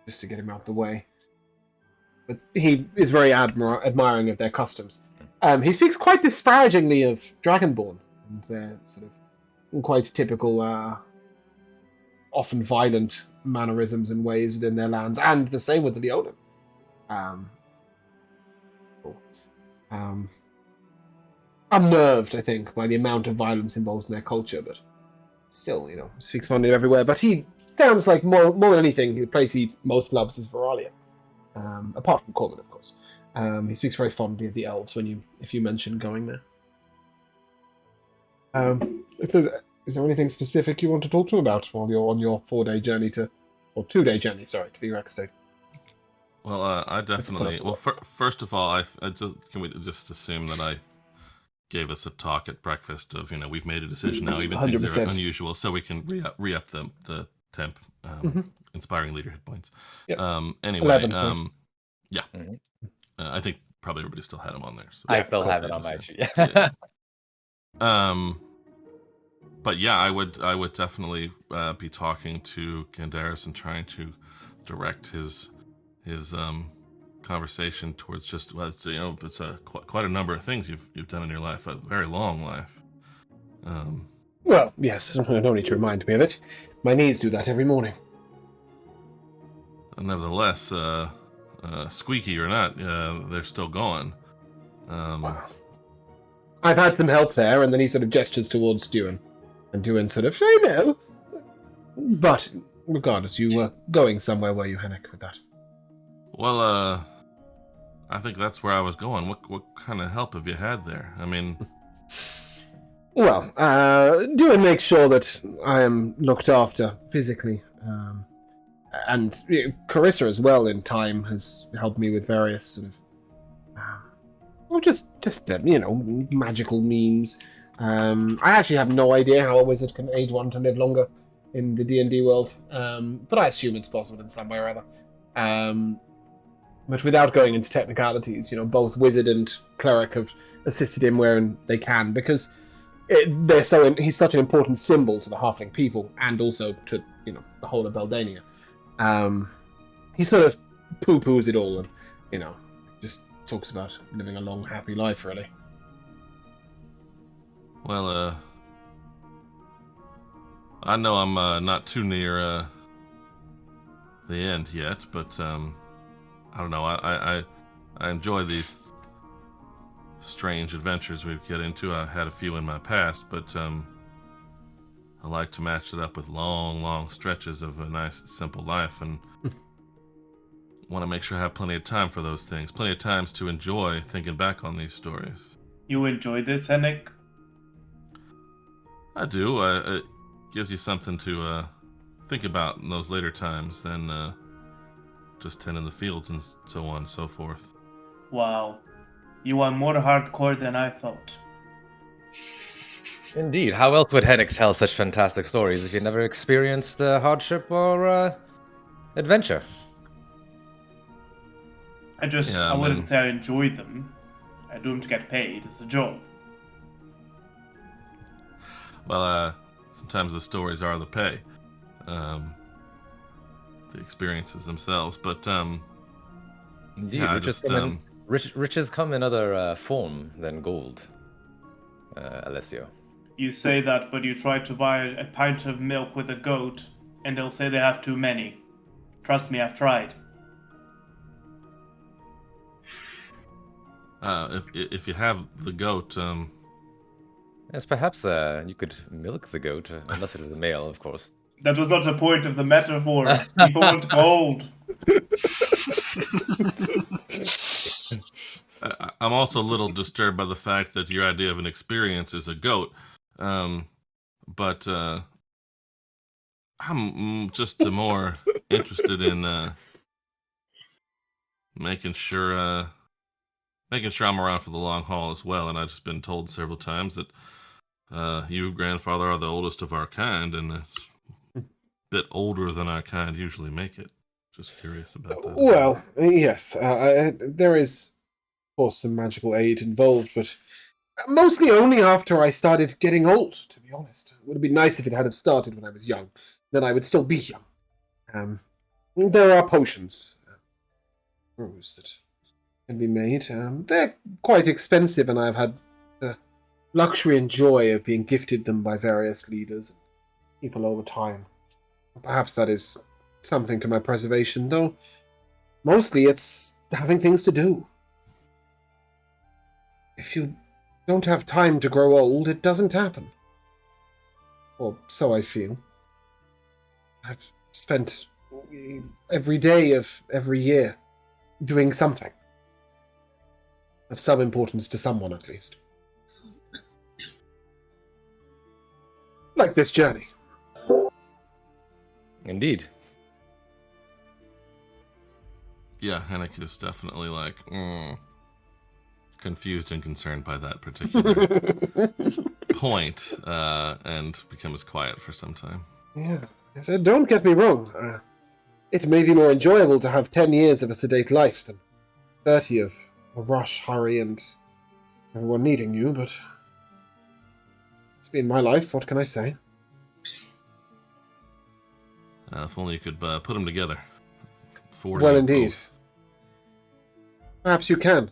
just to get him out the way. But he is very admiring of their customs. He speaks quite disparagingly of Dragonborn and their sort of quite typical, often violent mannerisms and ways within their lands, and the same with the Leonin. Unnerved, I think, by the amount of violence involved in their culture, but still, speaks fondly of everywhere. But he sounds like more than anything, the place he most loves is Veralia. Apart from Corman, of course. He speaks very fondly of the elves if you mention going there. Is there anything specific you want to talk to him about while you're on your 2-day journey to the Urex State? Well, I definitely. Well, first of all, can we just assume that I gave us a talk at breakfast of we've made a decision now, even 100%. Things are unusual, so we can re-up the temp, inspiring leader hit points. Yep. Anyway, 11 yeah, I think probably everybody still had him on there. So I still have it on my sheet. Yeah. But yeah, I would definitely be talking to Candaris and trying to direct his conversation towards just it's quite a number of things you've done in your life, a very long life. Well, yes, no need to remind me of it. My knees do that every morning. Nevertheless, squeaky or not, they're still going. Wow. I've had some help there, and then he sort of gestures towards Duan, and Duan sort of, I know. But regardless, you were going somewhere, were you, Henrik, with that? Well, I think that's where I was going. What kind of help have you had there? I mean... Well, Duan makes sure that I am looked after physically. And Carissa as well, in time, has helped me with various sort of... just magical means. I actually have no idea how a wizard can aid one to live longer in the D&D world. But I assume it's possible in some way or other. But without going into technicalities, both wizard and cleric have assisted him where they can, because he's such an important symbol to the halfling people, and also to the whole of Beldania. He sort of poo-poos it all, and just talks about living a long, happy life, really. Well, I know I'm not too near the end yet, but I don't know. I enjoy these strange adventures we get into. I had a few in my past, but I like to match it up with long stretches of a nice, simple life, and want to make sure I have plenty of time for those things. Plenty of times to enjoy thinking back on these stories. You enjoy this, Henrik? I do. It gives you something to think about in those later times than just tending the fields and so on and so forth. Wow. You are more hardcore than I thought. Indeed. How else would Henrik tell such fantastic stories if he never experienced hardship or adventure? I wouldn't say I enjoy them. I do them to get paid. It's a job. Well, sometimes the stories are the pay. The experiences themselves, but Indeed, yeah, riches come in other form than gold, Alessio. You say that, but you try to buy a pint of milk with a goat, and they'll say they have too many. Trust me, I've tried. If you have the goat, Yes, perhaps you could milk the goat, unless it is a male, of course. That was not the point of the metaphor. People want gold. I'm also a little disturbed by the fact that your idea of an experience is a goat. But I'm just more interested in making sure I'm around for the long haul as well. And I've just been told several times that you, grandfather, are the oldest of our kind, and it's a bit older than our kind usually make it. Just curious about that. Well, yes, there is, of course, some magical aid involved, but mostly only after I started getting old, to be honest. It would have been nice if it had started when I was young. Then I would still be young. There are potions, brews that can be made. They're quite expensive, and I've had the luxury and joy of being gifted them by various leaders and people over time. Perhaps that is something to my preservation, though mostly it's having things to do. If you don't have time to grow old, it doesn't happen. Or so I feel. I've spent every day of every year doing something. Of some importance to someone, at least. Like this journey. Indeed. Yeah, Hennick is definitely like confused and concerned by that particular point, and becomes quiet for some time. Yeah. I said, don't get me wrong. It may be more enjoyable to have 10 years of a sedate life than 30 of a rush, hurry, and everyone needing you, but it's been my life, what can I say? If only you could put them together. Well, indeed. Perhaps you can.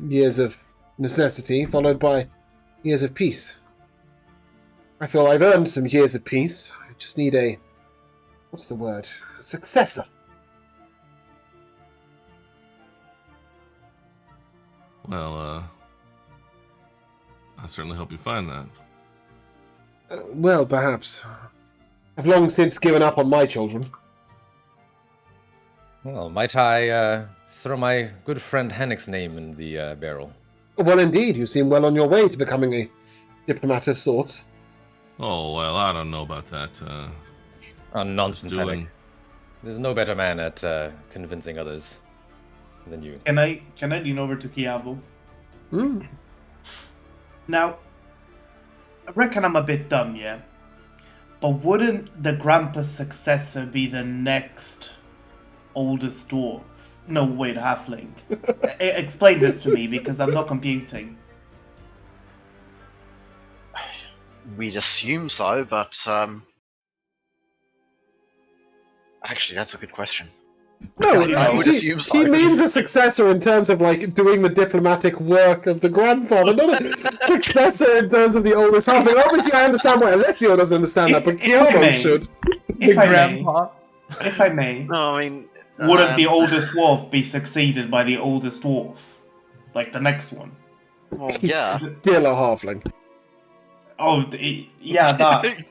Years of necessity, followed by years of peace. I feel I've earned some years of peace. I just need a... what's the word? A successor. Well, I certainly hope you find that. Well, perhaps. I've long since given up on my children. Well, might I throw my good friend Hennick's name in the barrel? Well, indeed, you seem well on your way to becoming a diplomat of sorts. Oh, well, I don't know about that. Nonsense, Just doing- Hennick. There's no better man at convincing others than you. Can I lean over to Kiavo? Now, I reckon I'm a bit dumb, yeah? But wouldn't the grandpa's successor be the next oldest dwarf? No, wait, halfling. Explain this to me, because I'm not computing. We'd assume so, but actually, that's a good question. No, I would assume so. He means a successor in terms of, like, doing the diplomatic work of the grandfather, not a successor in terms of the oldest halfling. Obviously, I understand why Alessio doesn't understand that, but Kiyomo should. If I may, No, I mean, wouldn't the oldest dwarf be succeeded by the oldest dwarf? Like the next one? well, He's yeah. still a halfling. Oh, yeah, that.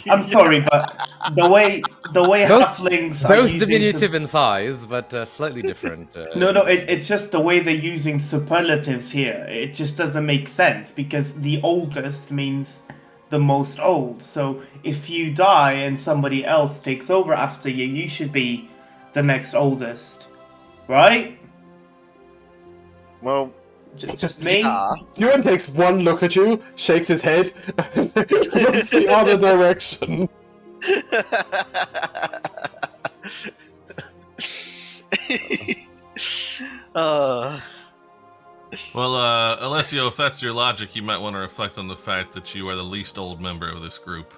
I'm sorry, but the way halflings are Both using diminutive in size, but slightly different. No, it's just the way they're using superlatives here. It just doesn't make sense because the oldest means the most old. So if you die and somebody else takes over after you, you should be the next oldest, right? Well, Just me. yeah. Ewan takes one look at you, shakes his head, and looks the other direction. Well, Alessio, if that's your logic, you might want to reflect on the fact that you are the least old member of this group.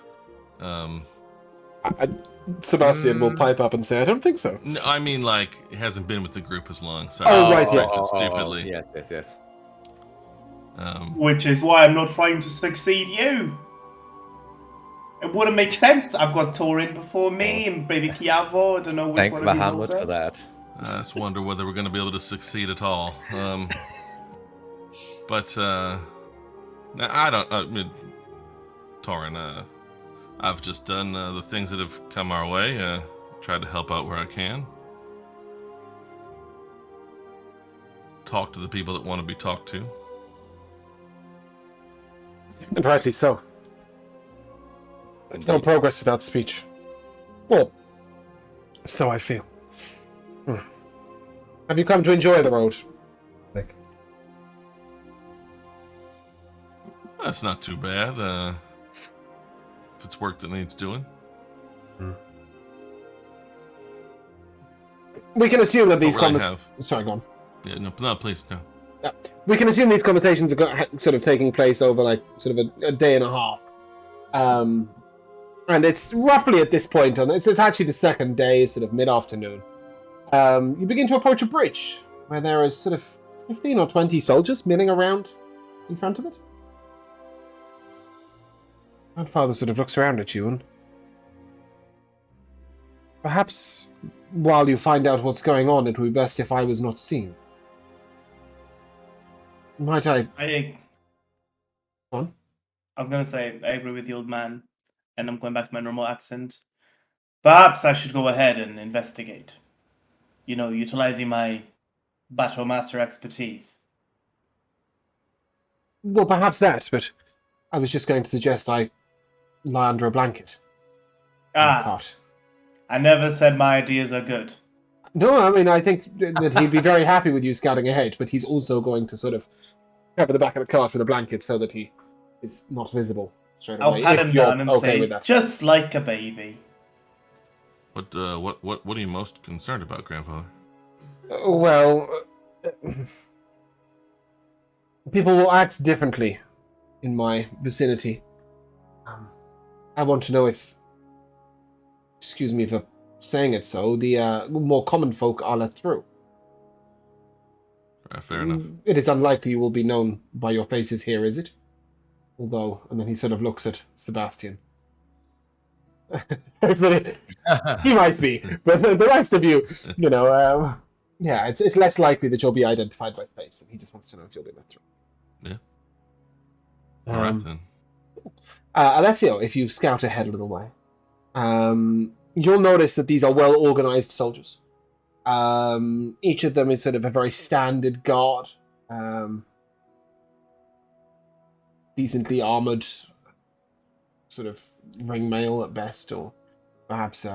Sebastian will pipe up and say, I don't think so. No, I mean, like, he hasn't been with the group as long. Sorry, Oh, I right, yeah. corrected stupidly. Yes. Which is why I'm not trying to succeed you. It wouldn't make sense. I've got Torin before me and baby Kiavo. I don't know which Thank one of these Bahamut older. for that. I just wonder whether we're going to be able to succeed at all. But now I don't. I mean, Torin, I've just done the things that have come our way. Tried to help out where I can. Talk to the people that want to be talked to. And rightly so. It's no progress without speech. Well, so I feel. Have you come to enjoy the road? Nick? That's not too bad. If it's work that needs doing. We can assume that these really Sorry, go on. Yeah, no, please, no. We can assume these conversations are sort of taking place over like sort of a day and a half. And it's roughly at this point, and it's actually the second day, sort of mid-afternoon. You begin to approach a bridge where there is sort of 15 or 20 soldiers milling around in front of it. Grandfather sort of looks around at you and perhaps while you find out what's going on, it would be best if I was not seen. Might I... On? I was gonna say, I agree with the old man, and I'm going back to my normal accent. Perhaps I should go ahead and investigate. You know, utilizing my battle master expertise. Well, perhaps that, but I was just going to suggest I lie under a blanket. Cot. I never said my ideas are good. No, I mean, I think that he'd be very happy with you scouting ahead, but he's also going to sort of cover the back of the cart with a blanket so that he is not visible straight away. I'll pat him down and okay say, with that. just like a baby. What are you most concerned about, Grandfather? Well, people will act differently in my vicinity. I want to know if, excuse me for saying it so, the more common folk are let through. Fair enough. It is unlikely you will be known by your faces here, is it? Although, and then he sort of looks at Sebastian. He might be, but the rest of you, you know, yeah, it's less likely that you'll be identified by face, and he just wants to know if you'll be let through. Yeah. All right, then. Alessio, if you scout ahead a little way, you'll notice that these are well-organized soldiers. Each of them is sort of a very standard guard, decently armored, sort of ringmail at best, or perhaps,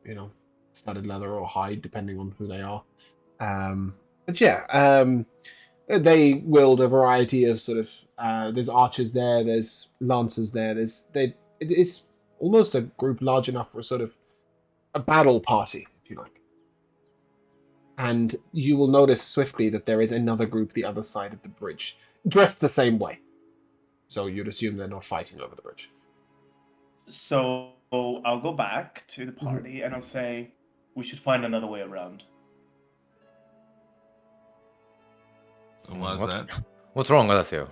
you know, studded leather or hide, depending on who they are. But yeah, they wield a variety of sort of, there's archers there, there's lancers there, it's almost a group large enough for a sort of a battle party, if you like. And you will notice swiftly that there is another group the other side of the bridge, dressed the same way. So you'd assume they're not fighting over the bridge. So I'll go back to the party and I'll say, we should find another way around. And why is that? What's wrong with Alessio?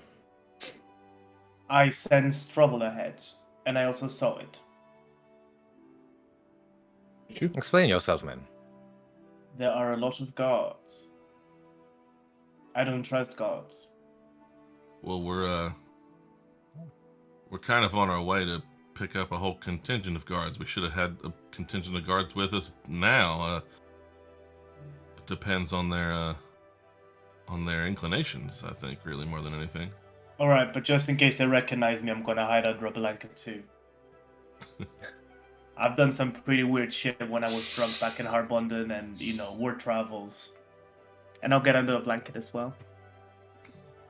I sensed trouble ahead, and I also saw it. Explain yourself, man. There are a lot of guards. I don't trust guards. Well, we're kind of on our way to pick up a whole contingent of guards. We should have had a contingent of guards with us now. It depends on their inclinations, I think, really, more than anything. Alright, but just in case they recognize me, I'm gonna hide under a blanket too. I've done some pretty weird shit when I was drunk back in Harbondon and, you know, war travels. And I'll get under a blanket as well.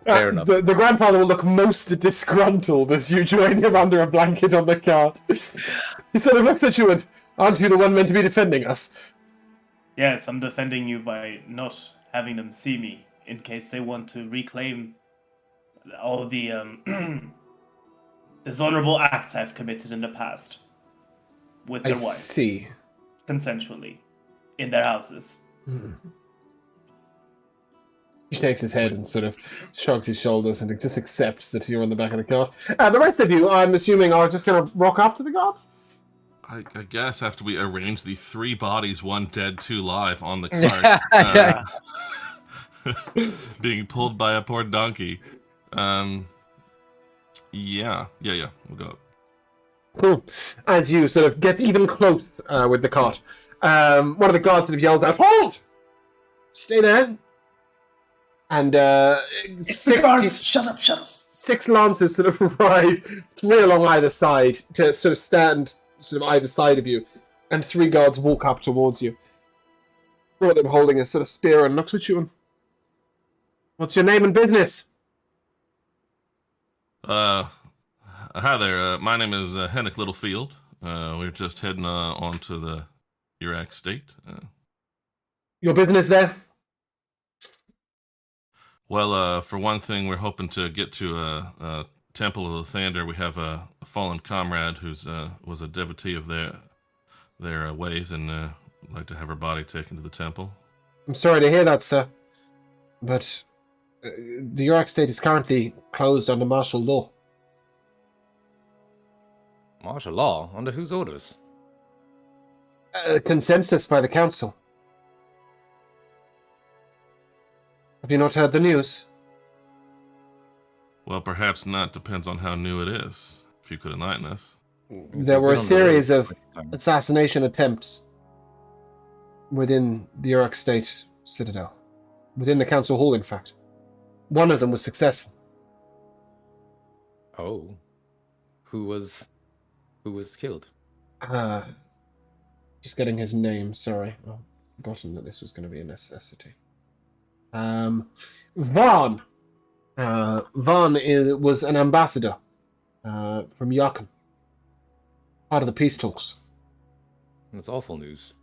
Fair enough. The grandfather will look most disgruntled as you join him under a blanket on the cart. He sort of looks at you and, aren't you the one meant to be defending us? Yes, I'm defending you by not having them see me, in case they want to reclaim all the dishonorable acts I've committed in the past. With their wives. See. Consensually. In their houses. He shakes his head and sort of shrugs his shoulders and just accepts that you're on the back of the cart. The rest of you, I'm assuming, are just going to rock up to the guards? I guess after we arrange the 3 bodies, 1 dead, 2 live on the cart, being pulled by a poor donkey. Yeah, we'll go. Cool. As you sort of get even close with the cart, one of the guards sort of yells out, "Hold! Stay there!" And It's the guards! Shut up! 6 lancers sort of ride 3 along either side to sort of stand sort of either side of you, and 3 guards walk up towards you. One of them holding a sort of spear and looks at you and, "What's your name and business?" Hi there. My name is Hennick Littlefield. We're just heading on to the Iraq state. Your business there? Well, for one thing, we're hoping to get to a Temple of the Thander. We have a fallen comrade who's was a devotee of their ways, and like to have her body taken to the temple. I'm sorry to hear that, sir. But the Iraq state is currently closed under martial law. Martial law? Under whose orders? Consensus by the council. Have you not heard the news? Well, perhaps not. Depends on how new it is. If you could enlighten us. There were a series of assassination attempts within the Iraq State Citadel. Within the council hall, in fact. One of them was successful. Oh. Who was killed? Just getting his name, sorry. I've forgotten that this was going to be a necessity. Vaughn. Vaughn was an ambassador from Yakan. Part of the peace talks. That's awful news.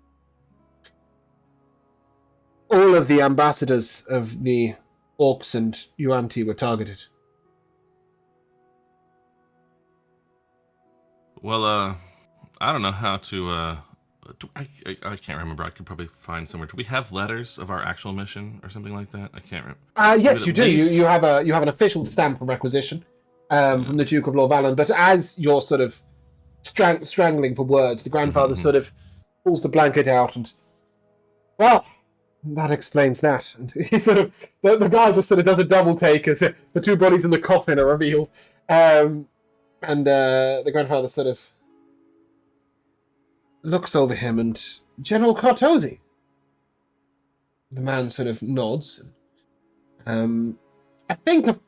All of the ambassadors of the Orcs and Yuan-Ti were targeted. Well, I don't know how to. I can't remember. I could probably find somewhere. Do we have letters of our actual mission or something like that? I can't remember. Yes, you do. You have an official stamp from requisition from the Duke of Lorvalen. But as you're sort of strangling for words, the grandfather sort of pulls the blanket out and, well, that explains that. And he sort of the guy just sort of does a double take as the 2 bodies in the coffin are revealed, and the grandfather sort of looks over him and, "General Cartosi." The man sort of nods. I think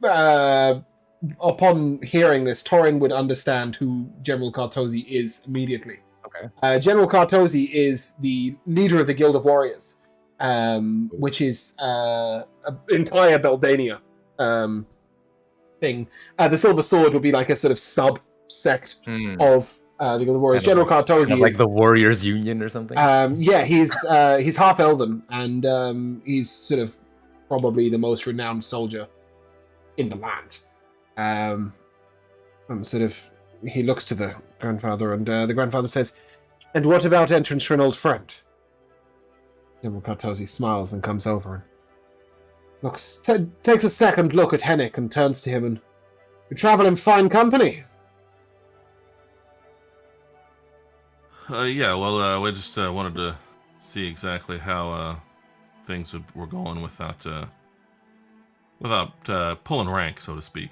upon hearing this, Torin would understand who General Cartosi is immediately. Okay. General Cartosi is the leader of the Guild of Warriors, which is an entire Beldania thing. The Silver Sword would be like a sort of sub-sect of the Guild of Warriors. General Cartosi is like the Warriors Union or something. Yeah, he's half elven, and he's sort of probably the most renowned soldier in the land. And sort of he looks to the grandfather, and the grandfather says, "And what about entrance for an old friend?" General Cartosi smiles and comes over and takes a second look at Hennick and turns to him and, "You travel in fine company." Yeah, well, we just wanted to see exactly how things were going without pulling rank, so to speak.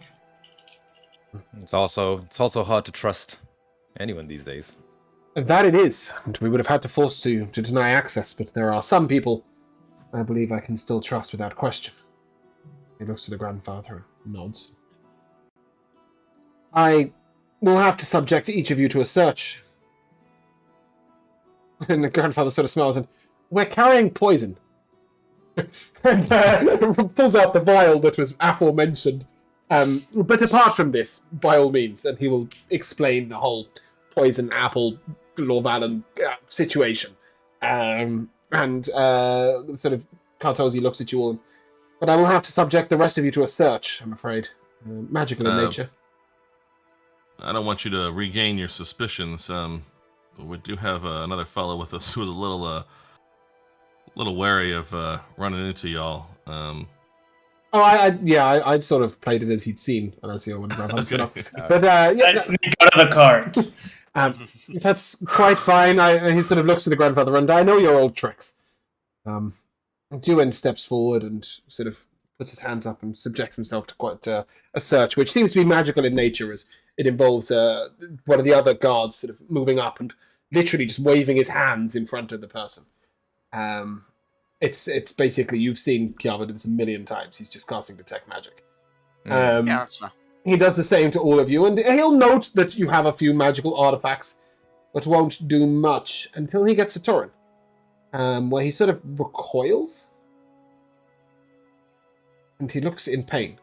It's also hard to trust anyone these days. That it is, and we would have had to force to deny access, but there are some people I believe I can still trust without question. He looks to the grandfather and nods. "I will have to subject each of you to a search." And the grandfather sort of smiles and, "We're carrying poison." And pulls out the vial that was aforementioned. But apart from this, by all means, and he will explain the whole poison apple Lorvalen situation. And sort of Cartosi looks at you all. "But I will have to subject the rest of you to a search, I'm afraid. Magical in nature." I don't want you to regain your suspicions. But we do have another fellow with us who's a little wary of running into y'all. I'd sort of played it as he'd seen, and I see when grandfather stood up. But I sneak out of the cart. That's quite fine. He sort of looks to the grandfather, and I know your old tricks. Duin steps forward and sort of puts his hands up and subjects himself to quite a search, which seems to be magical in nature, as it involves one of the other guards sort of moving up and literally just waving his hands in front of the person. It's basically, you've seen Kiava do this a million times. He's just casting Detect Magic. Mm. Yeah, that's He does the same to all of you, and he'll note that you have a few magical artifacts, but won't do much until he gets to Torin, where he sort of recoils, and he looks in pain.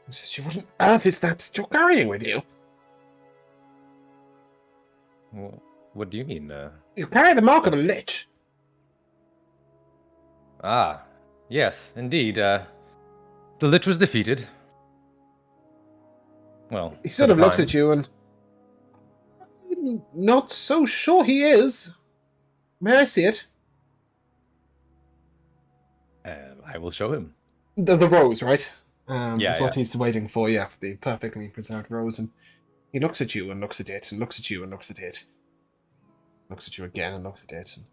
He says, "What on earth is that you're carrying with you? Well, what do you mean? You carry the mark of a lich." Ah, yes, indeed. The Lich was defeated. Well, He sort of looks at you and... Not so sure he is. May I see it? I will show him. The rose, right? Yeah, is what yeah. he's waiting for, yeah. The perfectly preserved rose. And he looks at you and looks at it and looks at you and looks at it. Looks at you again and looks at it. And...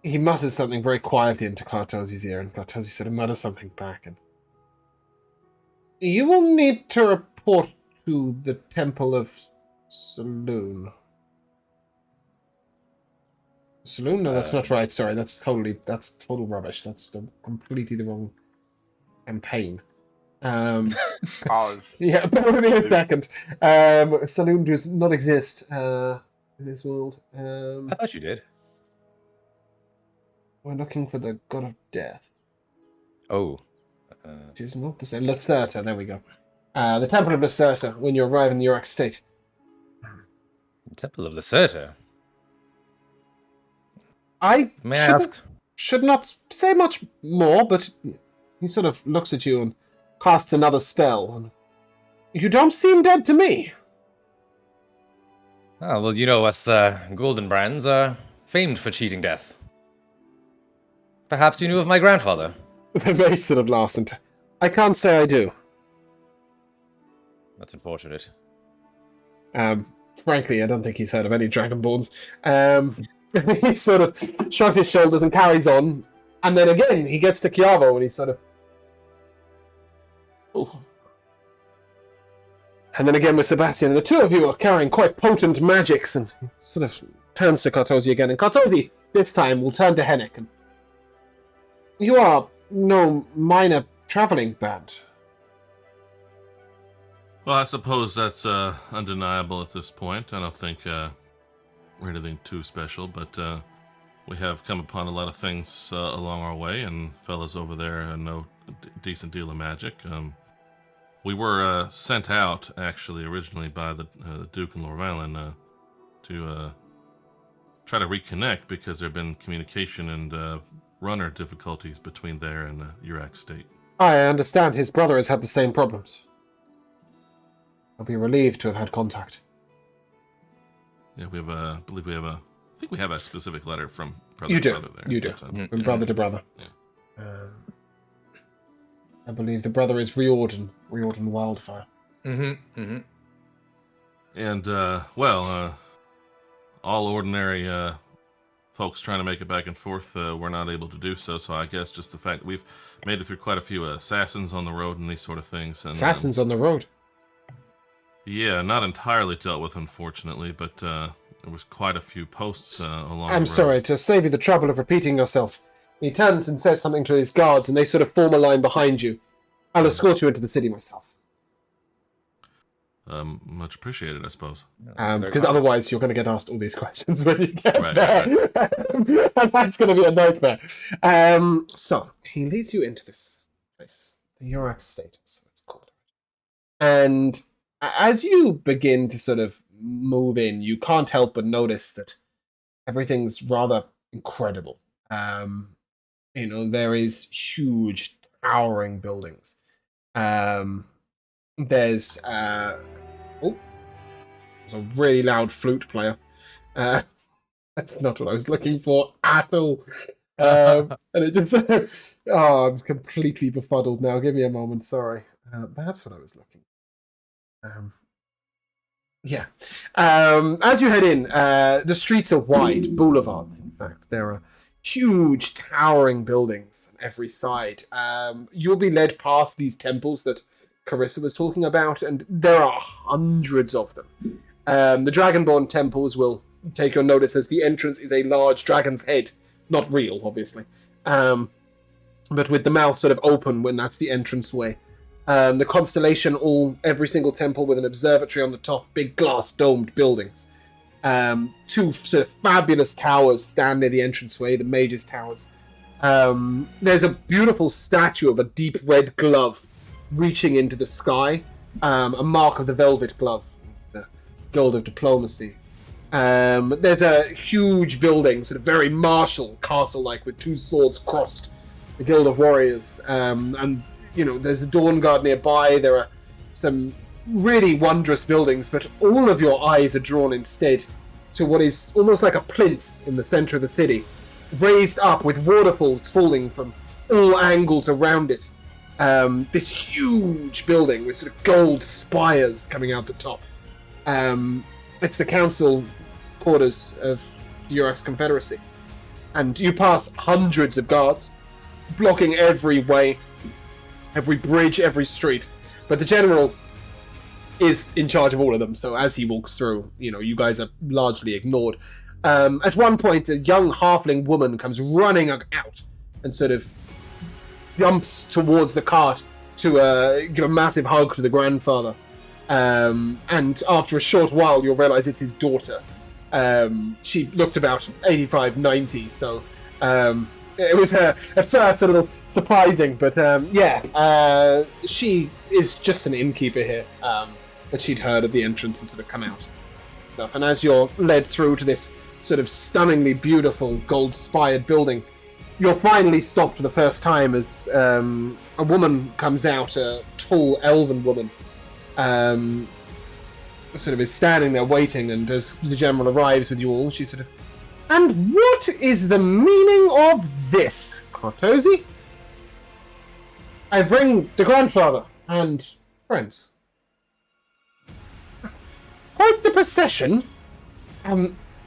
He mutters something very quietly into Kartosi's ear, and Kartosi sort of mutters something back. And you will need to report to the Temple of Saloon. Saloon? No, that's not right. Sorry, that's total rubbish. That's completely the wrong campaign. Oh, Yeah, bear with me a second. Saloon does not exist in this world. I thought you did. We're looking for the God of Death, Oh. which is not the same. Lacerta, there we go. The Temple of Lacerta, when you arrive in the York State. Temple of Lacerta. I May I ask? should not say much more, but he sort of looks at you and casts another spell. And you don't seem dead to me. Oh, well, you know, us Golden Brands are famed for cheating death. Perhaps you knew of my grandfather. The mage sort of laughs and I can't say I do. That's unfortunate. Frankly, I don't think he's heard of any Dragonborns. He sort of shrugs his shoulders and carries on. And then again, he gets to Chiavo and he sort of... Ooh. And then again with Sebastian, and the two of you are carrying quite potent magics, and he sort of turns to Kartosi again. And Kartosi, this time, will turn to Hennek. And you are no minor traveling band. Well, I suppose that's undeniable at this point. I don't think we're anything too special, but we have come upon a lot of things along our way, and fellas over there know a decent deal of magic. We were sent out, actually, originally by the Duke and Lorvalan to try to reconnect because there have been communication and runner difficulties between there and Urak State. I understand his brother has had the same problems. I'll be relieved to have had contact. Yeah, we have I believe we have I think we have a specific letter from brother You to do. brother there. You do. But, From brother to brother. I believe the brother is Riordan Wildfire. Mm-hmm. Mm-hmm. And, all ordinary folks trying to make it back and forth were not able to do so, so I guess just the fact that we've made it through quite a few assassins on the road and these sort of things. And, Assassins on the road. yeah, not entirely dealt with, unfortunately, but there was quite a few posts along the I'm road. sorry, to save you the trouble of repeating yourself. He turns and says something to his guards, and they sort of form a line behind you. I'll escort you into the city myself. Much appreciated, I suppose. Because otherwise you're going to get asked all these questions when you get Right, there. And that's going to be a nightmare. So, he leads you into this place, the Urak State, so it's called. And as you begin to sort of move in, you can't help but notice that everything's rather incredible. There is huge, towering buildings. There's a really loud flute player. That's not what I was looking for at all. And it just I'm completely befuddled now. Give me a moment. Sorry. That's what I was looking. Yeah. As you head in, the streets are wide, boulevards. In fact, there are huge, towering buildings on every side. You'll be led past these temples that Carissa was talking about, and there are hundreds of them. The Dragonborn temples will take your notice as the entrance is a large dragon's head. Not real, obviously. But with the mouth sort of open when that's the entranceway. The constellation, every single temple with an observatory on the top, big glass domed buildings. Two sort of fabulous towers stand near the entranceway, the Mage's Towers. There's a beautiful statue of a deep red glove reaching into the sky, a mark of the Velvet Glove, the Guild of Diplomacy. There's a huge building, sort of very martial, castle-like, with two swords crossed, the Guild of Warriors. And, there's the Dawn Guard nearby. There are some really wondrous buildings, but all of your eyes are drawn instead to what is almost like a plinth in the center of the city, raised up with waterfalls falling from all angles around it. This huge building with sort of gold spires coming out the top. It's the council quarters of the Urax Confederacy. And you pass hundreds of guards, blocking every way, every bridge, every street. But the general is in charge of all of them, so as he walks through, you guys are largely ignored. At one point, a young halfling woman comes running out and sort of jumps towards the cart to give a massive hug to the grandfather. And after a short while, you'll realize it's his daughter. She looked about 85, 90, so it was at first a little surprising, but she is just an innkeeper here. But she'd heard of the entrance and sort of come out. Stuff. And as you're led through to this sort of stunningly beautiful gold-spired building, you're finally stopped for the first time as a woman comes out, a tall elven woman, sort of is standing there waiting, and as the general arrives with you all, she sort of, "And what is the meaning of this, Cartosi?" "I bring the grandfather and friends." "Quite the procession."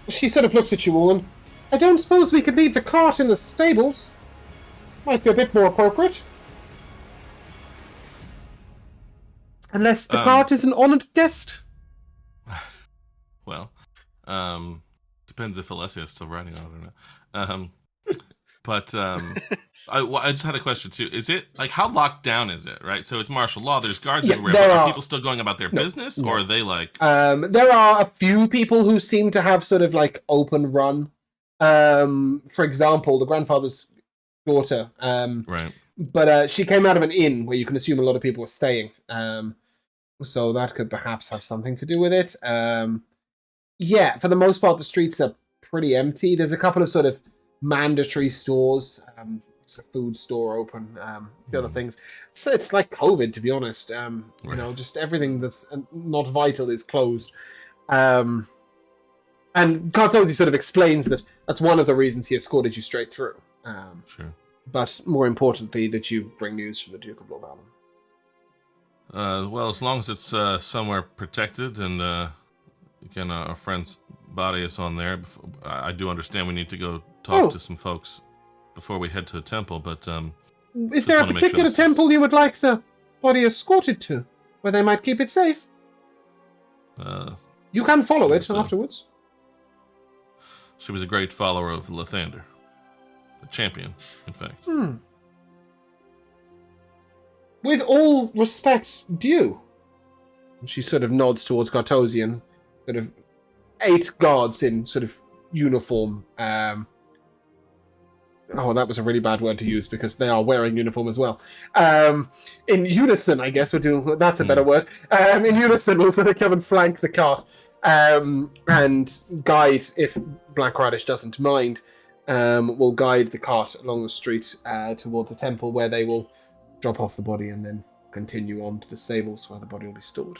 She sort of looks at you all, and "I don't suppose we could leave the cart in the stables. Might be a bit more appropriate. Unless the cart is an honoured guest." Well, depends if Alessia is still riding on it or not. But I just had a question too. Is it how locked down is it? Right, so it's martial law. There's guards everywhere. But are people still going about their business, or are they like? There are a few people who seem to have sort of open run. For example, the grandfather's daughter. Right. But she came out of an inn where you can assume a lot of people were staying. So that could perhaps have something to do with it. Yeah, for the most part, the streets are pretty empty. There's a couple of sort of mandatory stores. There's a food store open. The other things. So it's like COVID, to be honest. Right. Just everything that's not vital is closed. And Cartosi sort of explains that that's one of the reasons he escorted you straight through. Sure. But more importantly, that you bring news from the Duke of Lorvallen. Well, as long as it's somewhere protected, and again, our friend's body is on there. I do understand we need to go talk to some folks before we head to the temple, but is there a particular temple you would like the body escorted to, where they might keep it safe? You can follow it afterwards. She was a great follower of Lathander. A champion, in fact. With all respect due. She sort of nods towards Cartosi, and sort of 8 guards in sort of uniform. That was a really bad word to use because they are wearing uniform as well. In unison, I guess that's a better word. In unison, we'll sort of come and flank the cart and guide, if Black Radish doesn't mind. Will guide the cart along the street towards the temple, where they will drop off the body and then continue on to the stables where the body will be stored.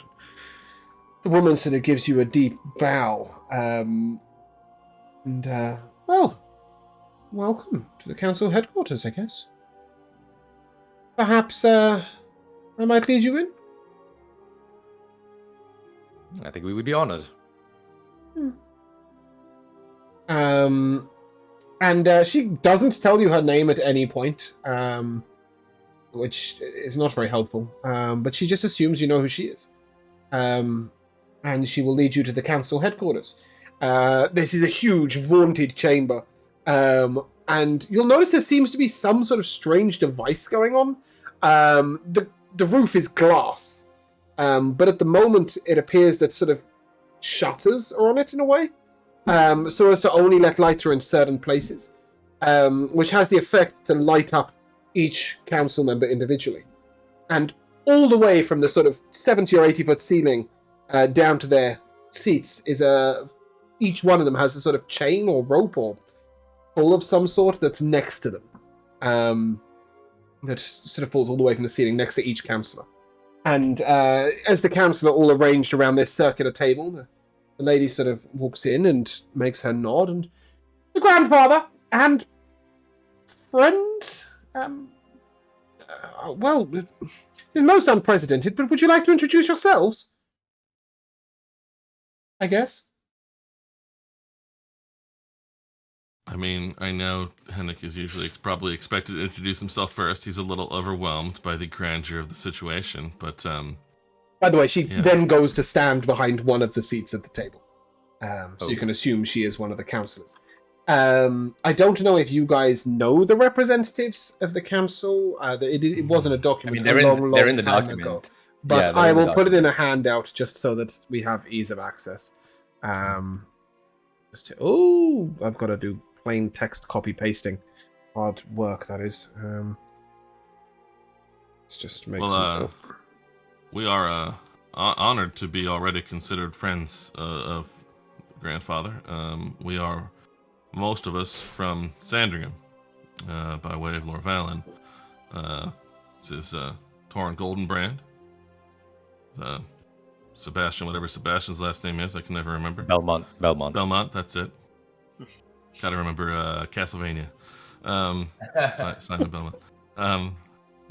The woman sort of gives you a deep bow. Welcome to the council headquarters, I guess. Perhaps I might lead you in? I think we would be honored. And she doesn't tell you her name at any point, which is not very helpful. But she just assumes you know who she is. and she will lead you to the council headquarters. This is a huge, vaulted chamber, and you'll notice there seems to be some sort of strange device going on. The roof is glass, but at the moment it appears that sort of shutters are on it in a way, so as to only let light through in certain places, which has the effect to light up each council member individually. And all the way from the sort of 70 or 80 foot ceiling down to their seats is each one of them has a sort of chain or rope or pull of some sort that's next to them. That sort of falls all the way from the ceiling next to each councillor. And as the councillor all arranged around this circular table, the lady sort of walks in and makes her nod, and the grandfather and friend, well, it's most unprecedented, but would you like to introduce yourselves? I guess. I mean, I know Henrik is usually probably expected to introduce himself first. He's a little overwhelmed by the grandeur of the situation, but By the way, she then goes to stand behind one of the seats at the table. So you can assume she is one of the councillors. I don't know if you guys know the representatives of the council. It wasn't a document. they're in the time document. ago. But I will put it in a handout just so that we have ease of access. I've got to do plain text copy pasting. Hard work, that is. Let's just make some. We are honored to be already considered friends of grandfather. We are, most of us, from Sandringham, by way of Lorvalin. This is Torrin Goldenbrand. Sebastian, whatever Sebastian's last name is, I can never remember. Belmont. That's it. Gotta remember Castlevania. Simon Belmont.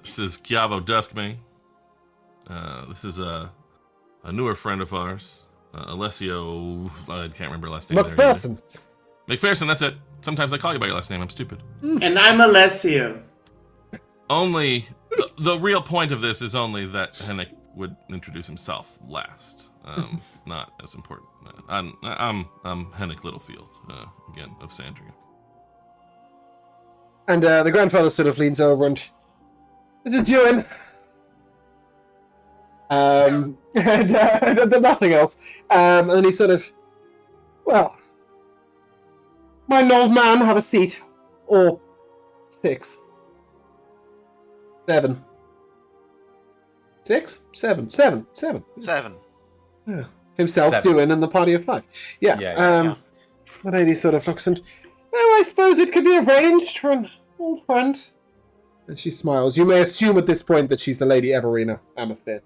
This is Chiavo Duskmane. This is a newer friend of ours, Alessio. I can't remember her last name. McPherson. McPherson, that's it. Sometimes I call you by your last name. I'm stupid. And I'm Alessio. Only the real point of this is only that Henrik would introduce himself last. Not as important. I'm Henrik Littlefield, again of Sandringham. And the grandfather sort of leans over and, "This is Ewan." And nothing else. And then he sort of, "Well, might an old man have a seat? Or 6? 7. 6? 7. 7. 7. 7. Yeah. Himself, 7. Ewan, and the party of 5. Yeah. Yeah. The lady sort of looks and, "Oh, I suppose it could be arranged for an old friend." And she smiles. You may assume at this point that she's the Lady Everina Amethyr.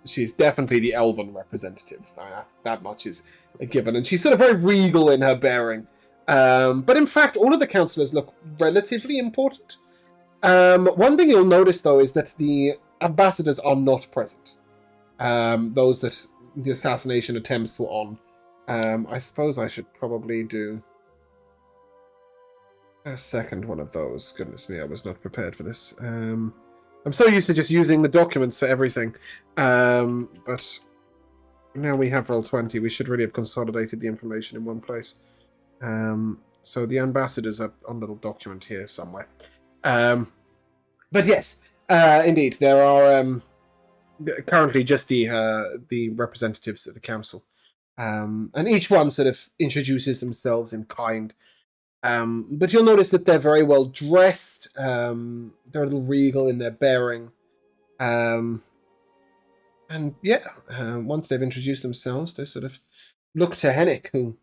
She's definitely the elven representative. So that much is a given. And she's sort of very regal in her bearing. But in fact, all of the councillors look relatively important. One thing you'll notice, though, is that the ambassadors are not present. Those that the assassination attempts were on. I suppose I should probably do a second one of those. Goodness me, I was not prepared for this. I'm so used to just using the documents for everything. But now we have Roll20, we should really have consolidated the information in one place. So the ambassadors are on a little document here somewhere. But yes, indeed, there are currently just the representatives of the council. And each one sort of introduces themselves in kind. But you'll notice that they're very well dressed. They're a little regal in their bearing. And yeah, once they've introduced themselves, they sort of look to Henrik, who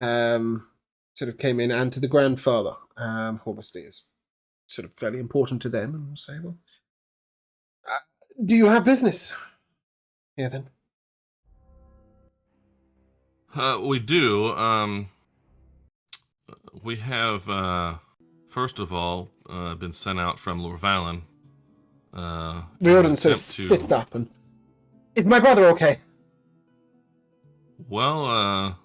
sort of came in, and to the grandfather, who obviously is sort of fairly important to them, and say, "Well, do you have business here then?" We do. We have, first of all, been sent out from Lorvalin. Riordan sort of sits up and, "Is my brother okay?" Well,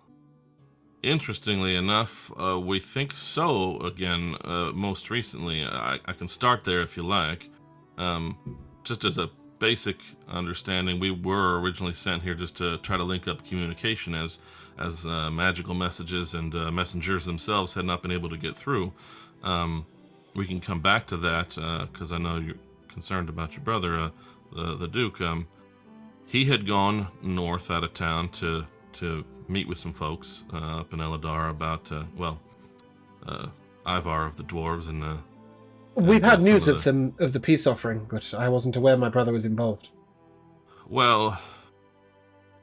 interestingly enough, we think so again, most recently. I can start there if you like. Just as a basic understanding, we were originally sent here just to try to link up communication as magical messages and messengers themselves had not been able to get through. We can come back to that because I know you're concerned about your brother, the Duke. He had gone north out of town to meet with some folks up in Eladar about Ivar of the dwarves and. We've had news some of the peace offering, but I wasn't aware my brother was involved. Well,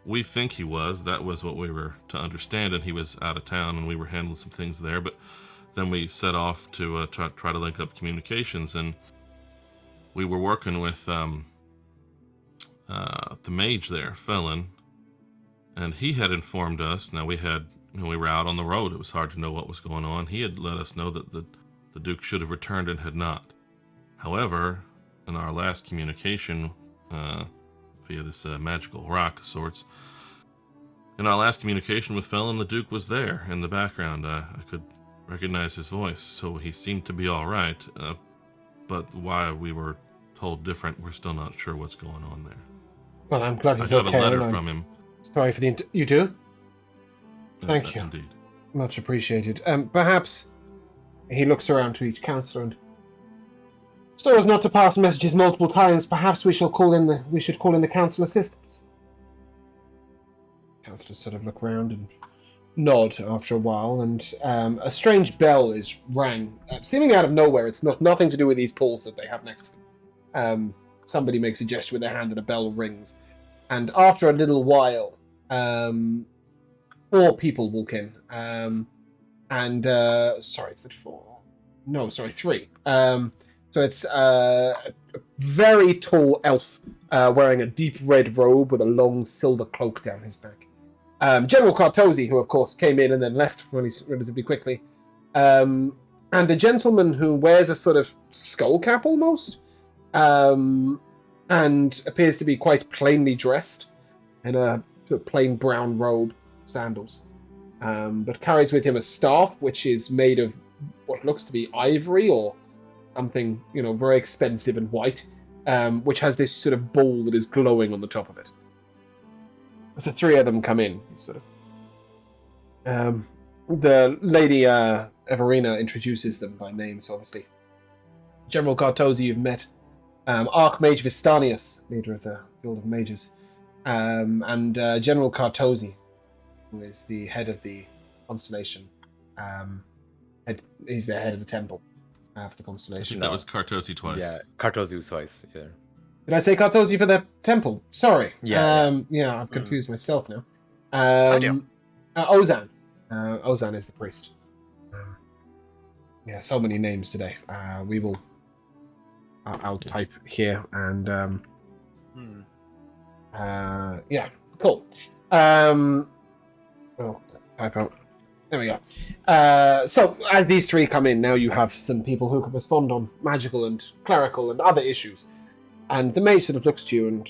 we think he was. That was what we were to understand, and he was out of town, and we were handling some things there. But then we set off to try to link up communications, and we were working with the mage there, Felon, and he had informed us. Now we were out on the road. It was hard to know what was going on. He had let us know that the Duke should have returned and had not. However, in our last communication via this magical rock of sorts, in our last communication with Felon, the Duke was there in the background. I could recognize his voice, so he seemed to be all right. But why we were told different, we're still not sure what's going on there. Well, I'm glad he's I have okay. a letter from him. Sorry for the you do? Thank you. Indeed. Much appreciated. Perhaps he looks around to each councillor and, so as not to pass messages multiple times, perhaps we should call in the council assistants. Councillors sort of look round and nod after a while, and a strange bell is rang, seemingly out of nowhere. It's nothing to do with these pools that they have next to them. Somebody makes a gesture with their hand and a bell rings, and after a little while, 4 people walk in. Sorry, is it 4? No, sorry, 3. So it's a very tall elf wearing a deep red robe with a long silver cloak down his back. General Cartosi, who of course came in and then left relatively quickly. And a gentleman who wears a sort of skull cap almost, and appears to be quite plainly dressed in a sort of plain brown robe, sandals. But carries with him a staff which is made of what looks to be ivory or something, very expensive and white, which has this sort of bowl that is glowing on the top of it. As the 3 of them come in, sort of. The lady Everina introduces them by names, obviously. General Cartosi, you've met. Archmage Vistanius, leader of the Guild of Mages, and General Cartosi, who is the head of the constellation. He's the head of the temple for the I constellation. think that was Cartosi twice. Yeah, Cartosi was twice. Yeah. Did I say Cartosi for the temple? Sorry. Yeah. I've confused myself now. Idea. Ozan. Ozan is the priest. So many names today. We will. I'll type here and. Cool. Type out. There we go. So, as these 3 come in, now you have some people who can respond on magical and clerical and other issues. And the mage sort of looks to you, and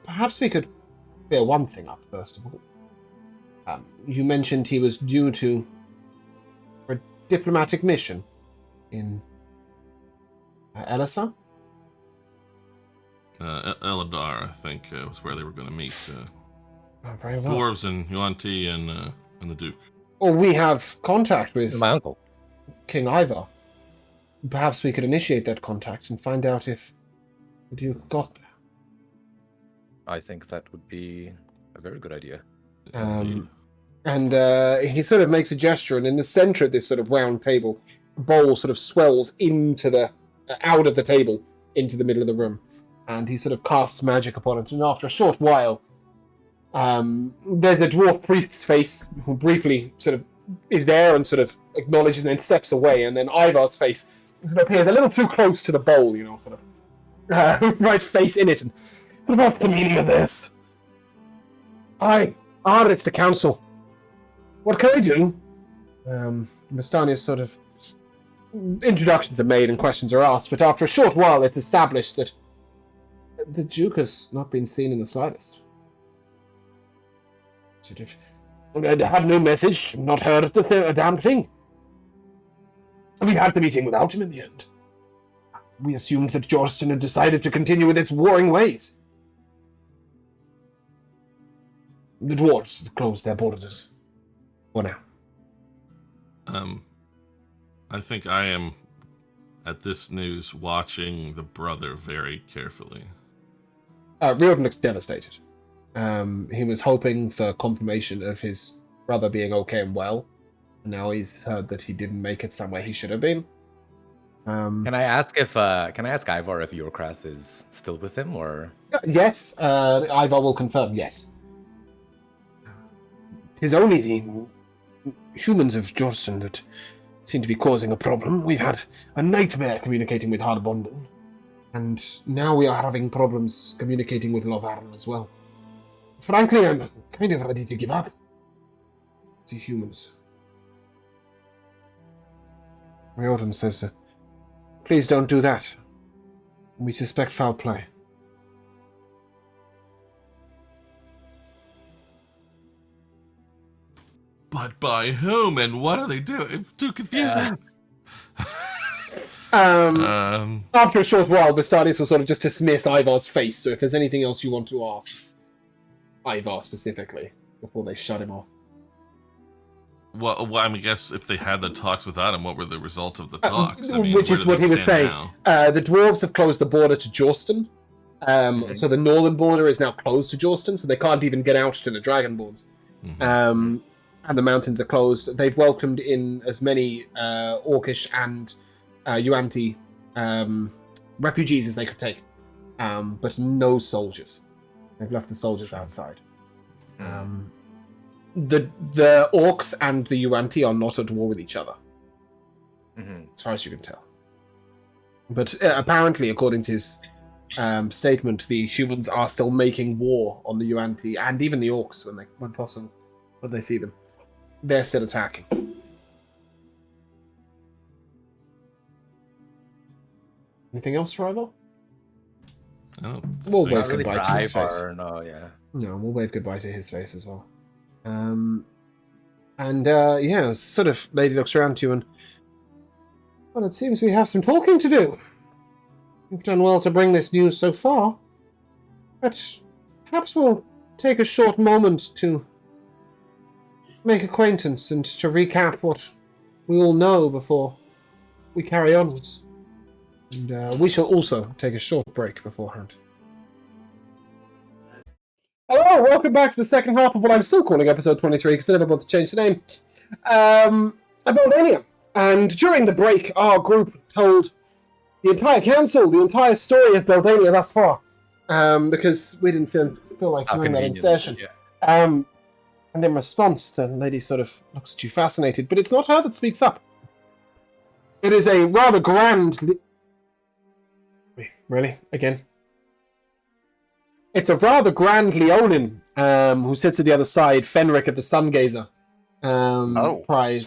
perhaps we could clear one thing up, first of all. You mentioned he was due to a diplomatic mission in Elissa? Eladar, I think, was where they were going to meet. Very well. Dwarves and Yuan-Ti and the Duke. Or we have contact with My uncle. King Ivar. Perhaps we could initiate that contact and find out if the Duke got there. I think that would be a very good idea. And he sort of makes a gesture, and in the center of this sort of round table, a bowl sort of swells out of the table into the middle of the room. And he sort of casts magic upon it, and after a short while, there's the dwarf priest's face, who briefly sort of is there and sort of acknowledges and then steps away, and then Ivar's face sort of appears a little too close to the bowl, sort of right face in it. And what's the meaning of this? It's the council. What can I do? Mastania's sort of introductions are made and questions are asked, but after a short while, it's established that the Duke has not been seen in the slightest. Sort of had no message, not heard a damn thing. We had the meeting without him in the end. We assumed that Georgetown had decided to continue with its warring ways. The dwarves have closed their borders. For now. I think I am, at this news, watching the brother very carefully. Riordan looks devastated. He was hoping for confirmation of his brother being okay and well. And now he's heard that he didn't make it somewhere he should have been. Can I ask Ivar if Yorkrath is still with him, or? Yes, Ivar will confirm, yes. Tis only the humans of Jorston that seem to be causing a problem. We've had a nightmare communicating with Hardbonden, and now we are having problems communicating with Lovarn as well. Frankly, I'm kind of ready to give up. The humans. Riordan says, please don't do that. We suspect foul play. But by whom and what are they doing? It's too confusing. After a short while, Bastardis will sort of just dismiss Ivar's face, so if there's anything else you want to ask Ivar specifically, before they shut him off. Well, I mean, I guess if they had the talks without him, what were the results of the talks? I mean, which is where what do he they was stand saying. now? The dwarves have closed the border to Jorston, so the northern border is now closed to Jorston, so they can't even get out to the Dragonborns. Mhm. And the mountains are closed. They've welcomed in as many Orcish and Yuan-Ti refugees as they could take, but no soldiers. They've left the soldiers outside. The Orcs and the Yuan-Ti are not at war with each other, as far as you can tell. But apparently, according to his statement, the humans are still making war on the Yuan-Ti and even the Orcs when possible, when they see them. They're still attacking. Anything else, Rival? We'll wave goodbye to his face. No, we'll wave goodbye to his face as well. Yeah, sort of lady looks around to you and... Well, it seems we have some talking to do. You've done well to bring this news so far. But perhaps we'll take a short moment to make acquaintance and to recap what we all know before we carry onwards. And we shall also take a short break beforehand. Hello, welcome back to the second half of what I'm still calling episode 23, because I never bothered to change the name. Beldania. And during the break, our group told the entire council, the entire story of Beldania thus far. Because we didn't feel like doing that in session. Yeah. And in response, the lady sort of looks at you fascinated, but it's not her that speaks up. It is a rather grand... Really? Again? It's a rather grand Leonin who sits at the other side, Fenric of the Sungazer. Pride.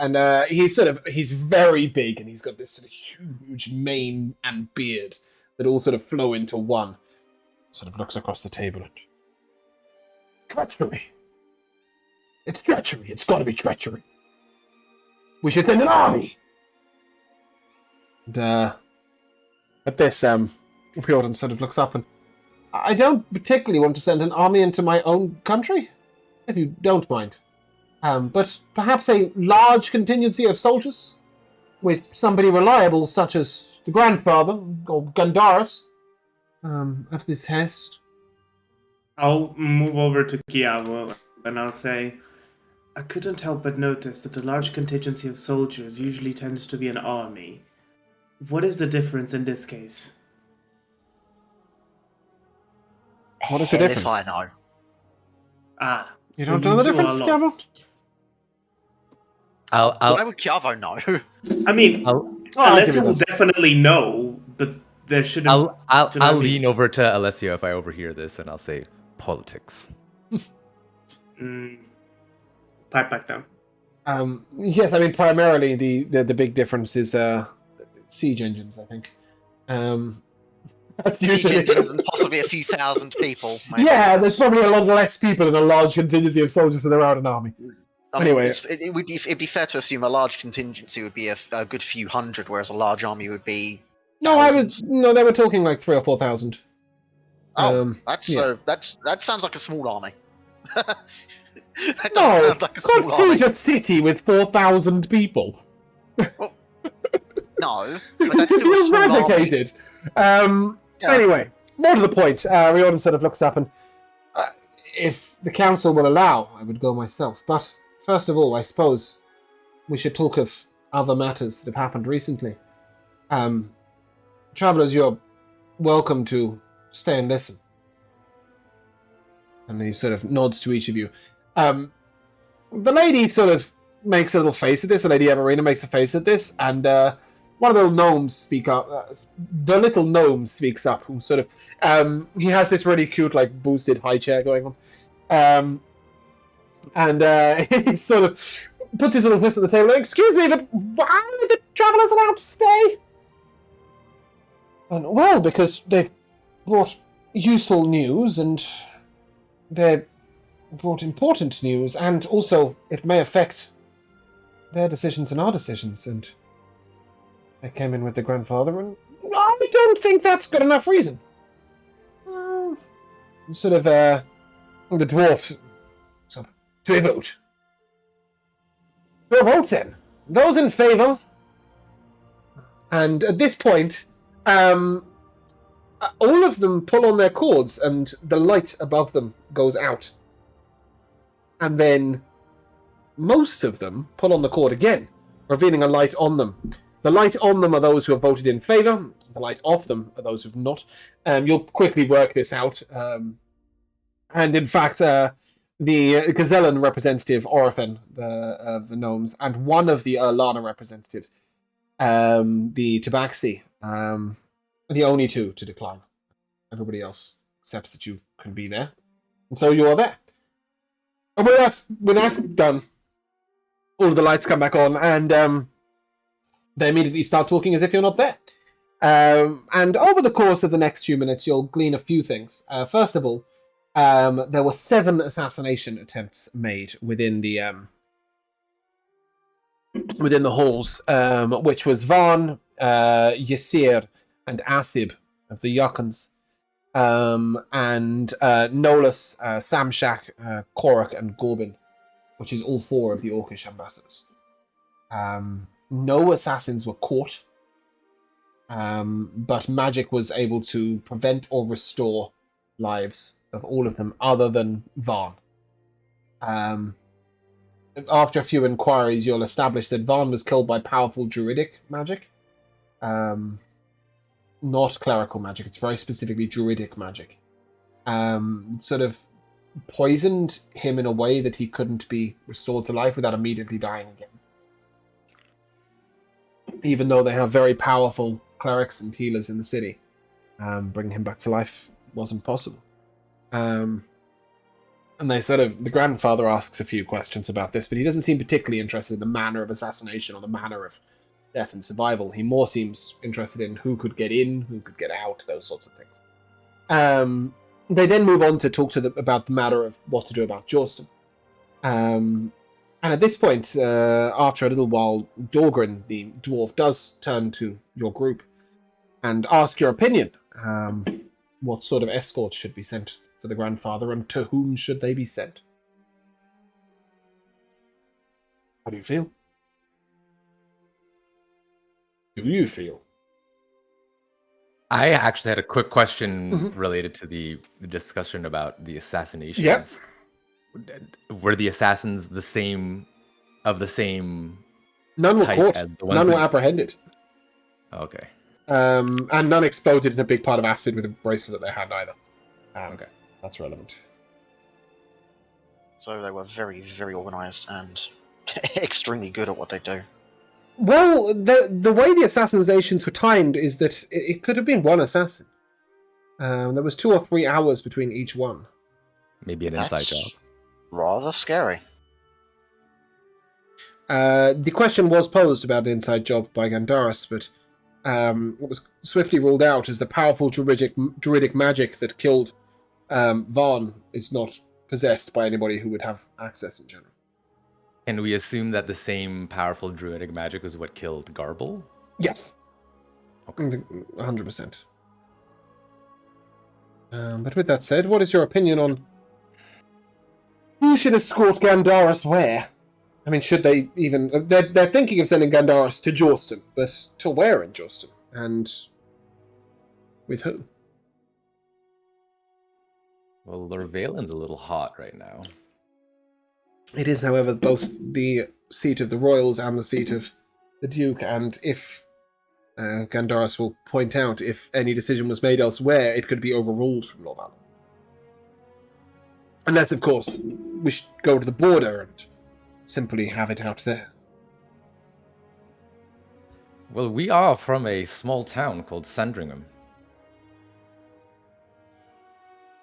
And he's very big, and he's got this sort of huge mane and beard that all sort of flow into one. Sort of looks across the table and... Treachery! It's treachery. It's got to be treachery. We should send an army. And, at this, Riordan sort of looks up and... I don't particularly want to send an army into my own country, if you don't mind. But perhaps a large contingency of soldiers, with somebody reliable such as the grandfather, or Gundaris, at this haste. I'll move over to Kiavo and I'll say, I couldn't help but notice that a large contingency of soldiers usually tends to be an army. What is the difference in this case? What is the difference? If I know. You don't know the difference, Kiavo? Why would Kiavo know? I mean, Alessio will definitely know, but there shouldn't... I'll lean over to Alessio if I overhear this, and I'll say, politics. Pipe back down. Yes, I mean, primarily the big difference is siege engines, I think. That's Siege engines and possibly a few thousand people. Yeah, there's probably a lot less people in a large contingency of soldiers than there are in an army. Anyway, it'd be fair to assume a large contingency would be a good few hundred, whereas a large army would be No, Thousands? no. They were talking like 3,000 or 4,000. Oh, yeah. that sounds like a small army. That does No, sound like a can't small army. siege a city with 4,000 people. No, but that's still a You're small army. eradicated. Yeah. Anyway, more to the point. Riordan sort of looks up and, if the council will allow, I would go myself. But first of all, I suppose we should talk of other matters that have happened recently. Travelers, you're welcome to stay and listen. And he sort of nods to each of you. The lady sort of makes a little face at this. The lady Everina makes a face at this, and one of the little gnomes speak up. The little gnome speaks up, who sort of he has this really cute, like, boosted high chair going on, and he sort of puts his little fist on the table. Excuse me, but why are the travelers allowed to stay? And, well, because they've brought useful news, and they brought important news, and also it may affect their decisions and our decisions, and they came in with the grandfather, and I don't think that's good enough reason. Sort of, the dwarf, so, to a vote. To a vote, then. Those in favour. And at this point, all of them pull on their cords, and the light above them goes out. And then most of them pull on the cord again, revealing a light on them. The light on them are those who have voted in favour. The light off them are those who have not. You'll quickly work this out. And in fact, the Gazellan representative, Orphan, of the gnomes, and one of the Lana representatives, the Tabaxi, the only two to decline. Everybody else accepts that you can be there. And so you are there. And with that done, all of the lights come back on, and they immediately start talking as if you're not there. And over the course of the next few minutes, you'll glean a few things. First of all, there were 7 assassination attempts made within the halls, which was Van, Yasir, and Asib of the Yakans, and Nolus, Samshak, Korak, and Gorbin, which is all 4 of the Orcish ambassadors. No assassins were caught, but magic was able to prevent or restore lives of all of them, other than Van. After a few inquiries, you'll establish that Van was killed by powerful druidic magic. Not clerical magic, it's very specifically druidic magic. Sort of poisoned him in a way that he couldn't be restored to life without immediately dying again. Even though they have very powerful clerics and healers in the city, bringing him back to life wasn't possible. And the grandfather asks a few questions about this, but he doesn't seem particularly interested in the manner of assassination or the manner of death and survival. He more seems interested in who could get in, who could get out, those sorts of things. They then move on to talk about the matter of what to do about Jorston. And at this point, after a little while, Dorgrin, the dwarf, does turn to your group and ask your opinion. What sort of escorts should be sent for the grandfather, and to whom should they be sent? How do you feel? Do you feel? I actually had a quick question related to the discussion about the assassinations. Yep. Were the assassins the same None were type caught. as the ones None were that- apprehended. Okay. And none exploded in a big pot of acid with a bracelet that they had either. Okay. That's relevant. So they were very, very organised and extremely good at what they do. Well, the way the assassinations were timed is that it could have been one assassin. There was 2 or 3 hours between each one. Maybe an inside That's job. rather scary. The question was posed about an inside job by Gandaris, but it was swiftly ruled out as the powerful druidic magic that killed Vaughn is not possessed by anybody who would have access in general. And we assume that the same powerful druidic magic was what killed Garble? Yes. Okay. 100%. But with that said, what is your opinion on who should escort Gandaris where? I mean, should they even... They're thinking of sending Gandaris to Jorston, but to where in Jorston? And with who? Well, Lorvaelin's a little hot right now. It is, however, both the seat of the royals and the seat of the Duke, and if Gandaris will point out if any decision was made elsewhere, it could be overruled from Lorvaelin. Unless, of course, we should go to the border and simply have it out there. Well, we are from a small town called Sandringham.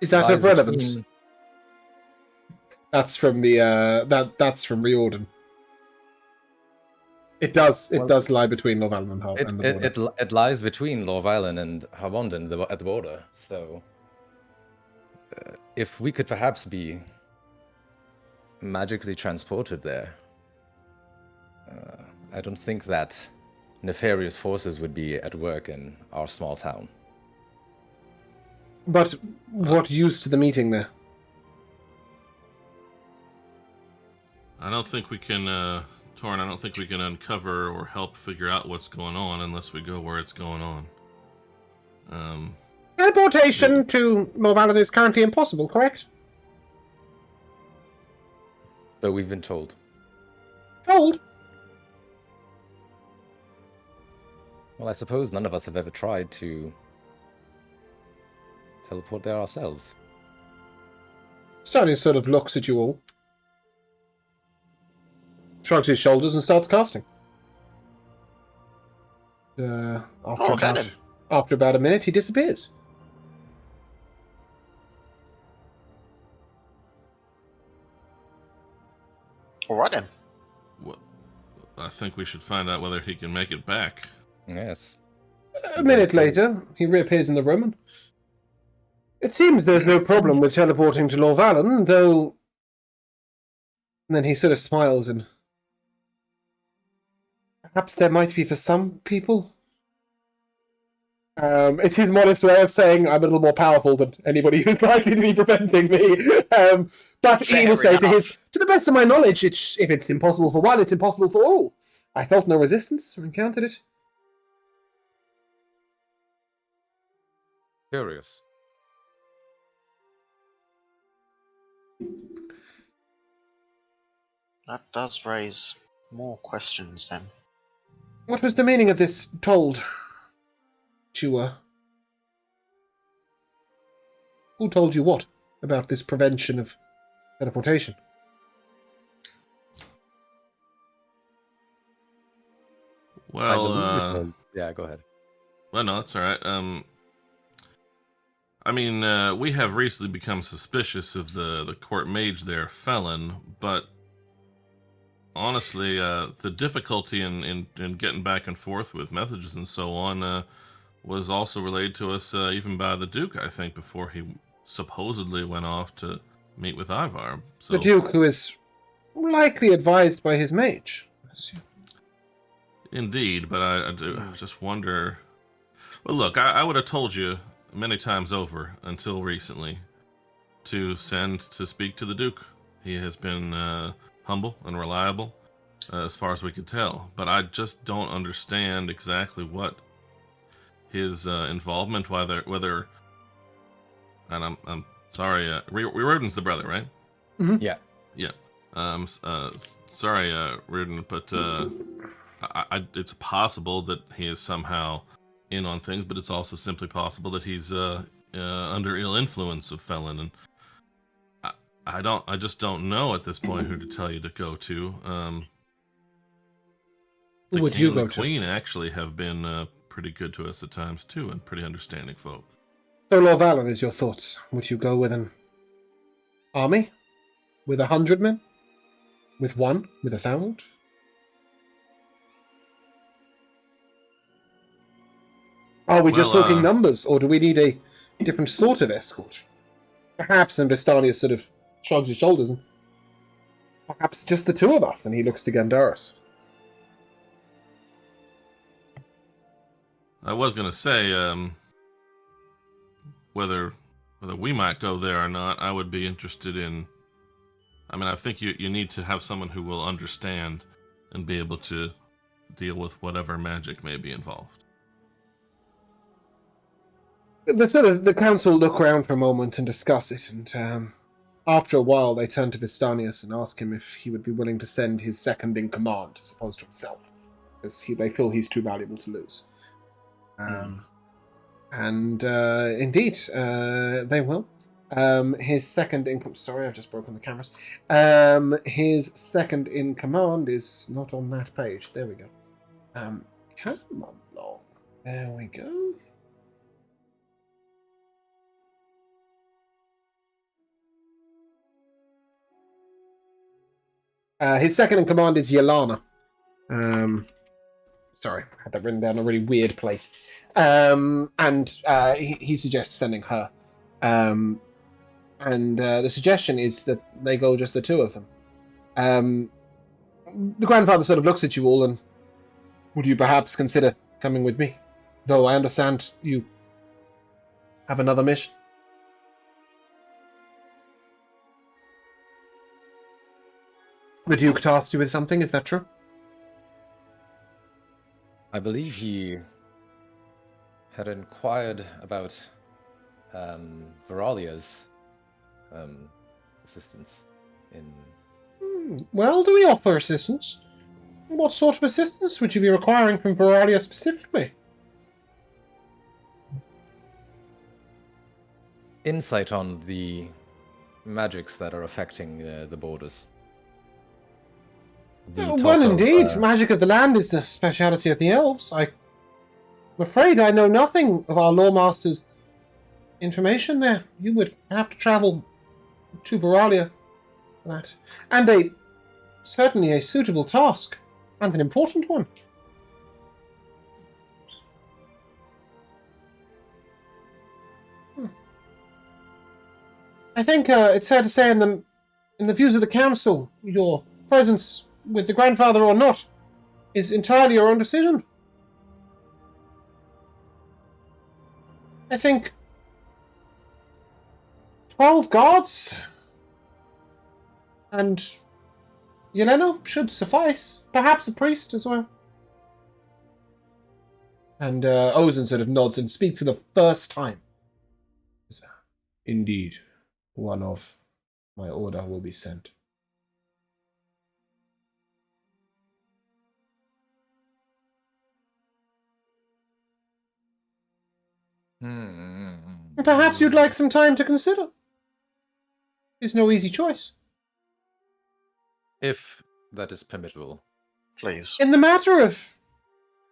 Is that Lies of relevance? between- That's from the that's from Riordan. It does lie between Lorvaelin and the border. It lies between Lorvaelin and Harmonden at the border. So, if we could perhaps be magically transported there, I don't think that nefarious forces would be at work in our small town. But what use to the meeting there? I don't think we can, Torn, I don't think we can uncover or help figure out what's going on unless we go where it's going on. Teleportation to Lorvaelin is currently impossible, correct? So we've been told. Told. Well, I suppose none of us have ever tried to teleport there ourselves. Stanley sort of looks at you all, shrugs his shoulders, and starts casting. After about a minute, he disappears. Alright then. Well, I think we should find out whether he can make it back. Yes. A minute later, he reappears in the room. It seems there's no problem with teleporting to Lorvaelin, though... And then he sort of smiles and... Perhaps there might be for some people. It's his modest way of saying I'm a little more powerful than anybody who's likely to be preventing me. But he will say to the best of my knowledge, if it's impossible for one, it's impossible for all. I felt no resistance or encountered it. Curious. That does raise more questions then. What was the meaning of this told? Who told you what about this prevention of teleportation? Well, yeah, go ahead. well, no, that's all right. I mean, we have recently become suspicious of the court mage there, Felon, but honestly, the difficulty in getting back and forth with messages and so on was also relayed to us even by the Duke, I think, before he supposedly went off to meet with Ivar. So, The Duke, who is likely advised by his mage. I assume. indeed, but I just wonder... Well, look, I would have told you many times over until recently to send to speak to the Duke. He has been humble and reliable as far as we could tell, but I just don't understand exactly what his involvement, whether and I'm sorry, Riordan's the brother, right? Mm-hmm. Yeah. Sorry, Riordan, but it's possible that he is somehow in on things, but it's also simply possible that he's under ill influence of Felon, and I just don't know at this point who to tell you to go to. Who would King you and go the to? Queen actually have been pretty good to us at times too, and pretty understanding folk. So, Lorvaelin, is your thoughts? Would you go with an army? With 100 men? With 1? With 1,000? Are we just Well, talking numbers, or do we need a different sort of escort? Perhaps, and Vistani sort of shrugs his shoulders, and perhaps just the two of us, and he looks to Gandaris. I was gonna say, whether we might go there or not, I would be interested in. I mean, I think you need to have someone who will understand and be able to deal with whatever magic may be involved. The council look around for a moment and discuss it, and after a while they turn to Vistanius and ask him if he would be willing to send his second in command as opposed to himself, because they feel he's too valuable to lose. And indeed, they will. His second in... Sorry, I've just broken the cameras. His second in command is not on that page. There we go. Come along. There we go. His second in command is Yelana. Sorry, I had that written down in a really weird place. And he suggests sending her. And the suggestion is that they go just the two of them. The grandfather sort of looks at you all and, would you perhaps consider coming with me? Though I understand you have another mission. The Duke tasked you with something, is that true? I believe he had inquired about Veralia's assistance in... Well, do we offer assistance? What sort of assistance would you be requiring from Veralia specifically? Insight on the magics that are affecting the borders. Well, indeed. Magic of the land is the speciality of the elves. I'm afraid I know nothing of our Lawmaster's information there. You would have to travel to Veralia for that. And certainly a suitable task, and an important one. I think it's fair to say in the views of the council, your presence with the grandfather or not is entirely your own decision. I think 12 guards and Yelena should suffice. Perhaps a priest as well. And Ozen sort of nods and speaks for the first time. Indeed, one of my order will be sent. Perhaps you'd like some time to consider. It's no easy choice. If that is permissible. Please. In the matter of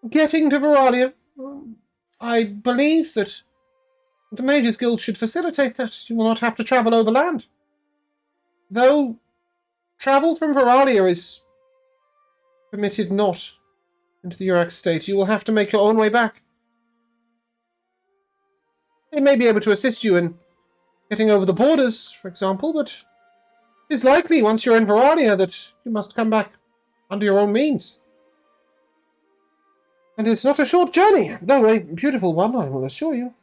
getting to Veralia, I believe that the Mages Guild should facilitate that. You will not have to travel overland. Though travel from Veralia is permitted not into the Urax state, you will have to make your own way back. They may be able to assist you in getting over the borders, for example, but it is likely once you're in Veralia that you must come back under your own means. And it's not a short journey, though a beautiful one, I will assure you.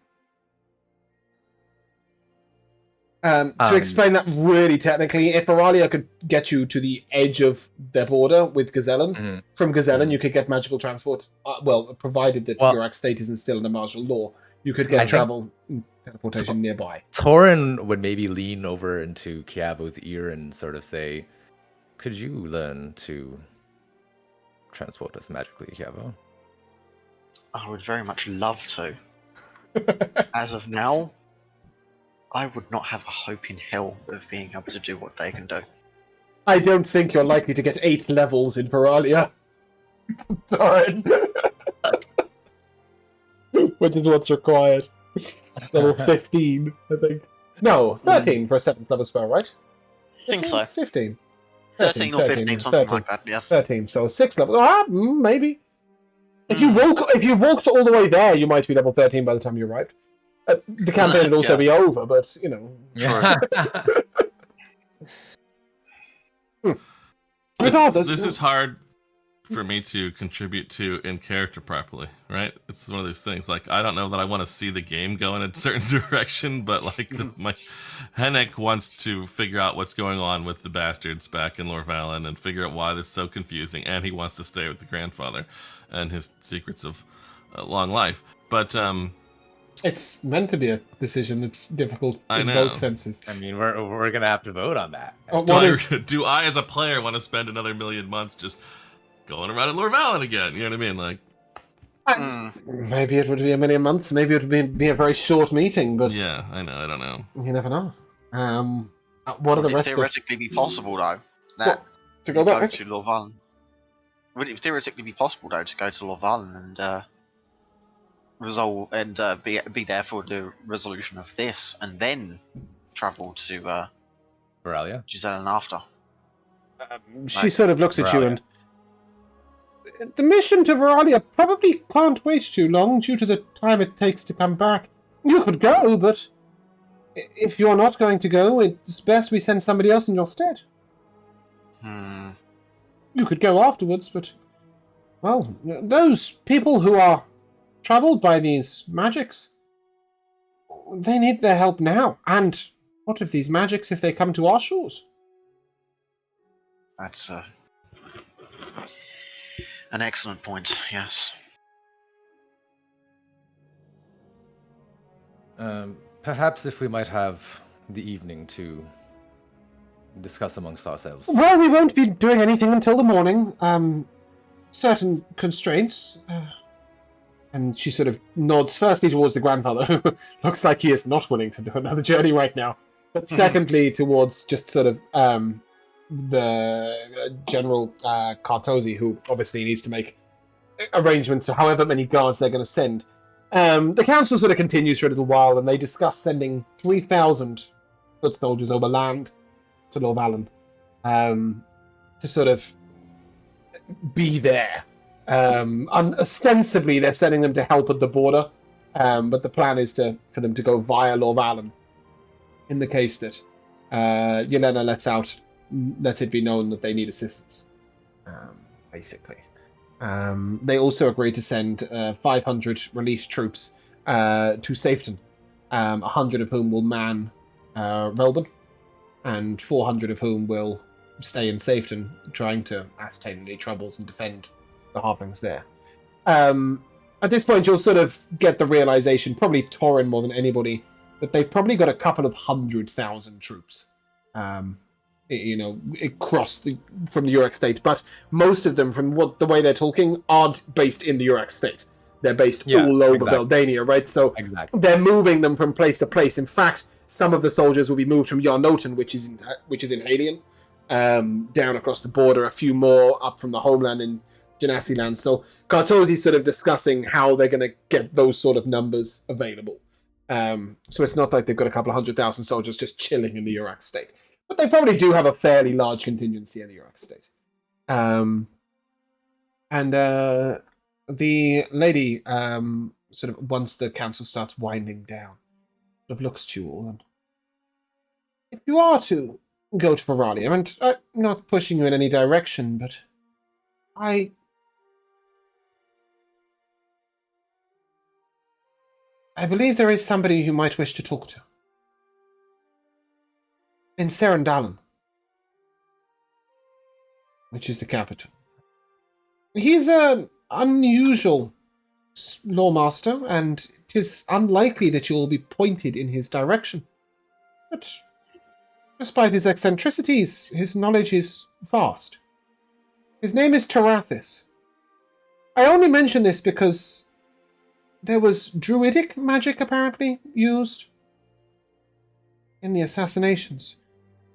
To explain that really technically, if Veralia could get you to the edge of their border with Gazellen, from Gazellen you could get magical transport, provided that Urax state isn't still under martial law. You could get teleportation nearby. Torin would maybe lean over into Kiavo's ear and sort of say, could you learn to transport us magically, Kiavo? I would very much love to. As of now, I would not have a hope in hell of being able to do what they can do. I don't think you're likely to get 8 levels in Veralia. Torin. Which is what's required. Level 15, I think. No, 13 for a 7th level spell, right? I think so. 15. 13 or 15, something like that, yes. 13, so 6 level. Maybe. If you walked all the way there, you might be level 13 by the time you arrived. The campaign would also be over, but, you know. This is hard for me to contribute to in character properly, right? It's one of those things. Like, I don't know that I want to see the game go in a certain direction, but like my Hennek wants to figure out what's going on with the bastards back in Lorvalen and figure out why this is so confusing, and he wants to stay with the grandfather and his secrets of long life. But It's meant to be a decision that's difficult I in know. both senses. I mean, we're gonna have to vote on that. Do I, as a player, want to spend another million months just going around in Lorvalen again? You know what I mean? Like, Maybe it would be a million months. Maybe it would be a very short meeting. But yeah, I know. I don't know. you never know. What are the Would it rest of theoretically be possible, though, that to you go back? to Lorvalen? Would it theoretically be possible, though, to go to Lorvalen and resolve and be there for the resolution of this, and then travel to Veralia? Giselle after? She sort of looks at you Veralia. and the mission to Veralia probably can't wait too long due to the time it takes to come back. You could go, but if you're not going to go, it's best we send somebody else in your stead. You could go afterwards, but well, those people who are troubled by these magics, they need their help now. And what of these magics if they come to our shores? That's an excellent point. Yes. Perhaps if we might have the evening to discuss amongst ourselves. Well, we won't be doing anything until the morning. Certain constraints. And she sort of nods firstly towards the grandfather, who looks like he is not willing to do another journey right now. But secondly towards just sort of the General Cartosi, who obviously needs to make arrangements for however many guards they're going to send. The council sort of continues for a little while, and they discuss sending 3,000 foot soldiers over land to Lorvalen to sort of be there. Ostensibly, they're sending them to help at the border, but the plan is for them to go via Lorvalen in the case that Yelena lets it be known that they need assistance, basically. They also agreed to send 500 released troops to Safeton, 100 of whom will man Relban, and 400 of whom will stay in Safeton, trying to ascertain any troubles and defend the halflings there. At this point, you'll sort of get the realization, probably Torin more than anybody, that they've probably got a couple of 100,000 troops. Across from the Uruk state, but most of them, from the way they're talking, aren't based in the Uruk state. They're based all over Beldania, right? So they're moving them from place to place. In fact, some of the soldiers will be moved from Yarnoten, which is in Halion, down across the border. A few more up from the homeland in Genasi land. So Cartosi's sort of discussing how they're going to get those sort of numbers available. So it's not like they've got a couple of 100,000 soldiers just chilling in the Uruk state. But they probably do have a fairly large contingency in the Uruk state. And the lady, sort of, once the council starts winding down, sort of looks at you all. And if you are to go to Veralia, and I'm not pushing you in any direction, but I believe there is somebody you might wish to talk to. In Serendalen, which is the capital. He's an unusual lawmaster, and it is unlikely that you will be pointed in his direction. But despite his eccentricities, his knowledge is vast. His name is Tarathis. I only mention this because there was druidic magic apparently used in the assassinations.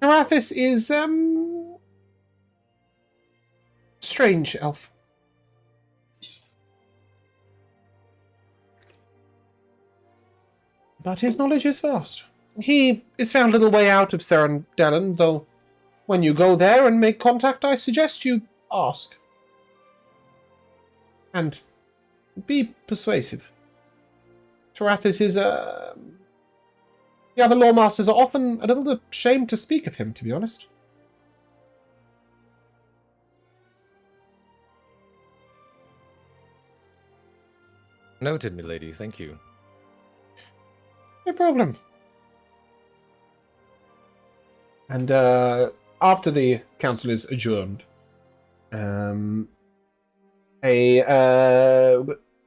Tarathis is, strange elf. But his knowledge is vast. He is found a little way out of Serendalen, though when you go there and make contact, I suggest you ask. And be persuasive. Tarathis is, the other lawmasters are often a little ashamed to speak of him, to be honest. Noted, milady. Thank you. No problem. And after the council is adjourned, a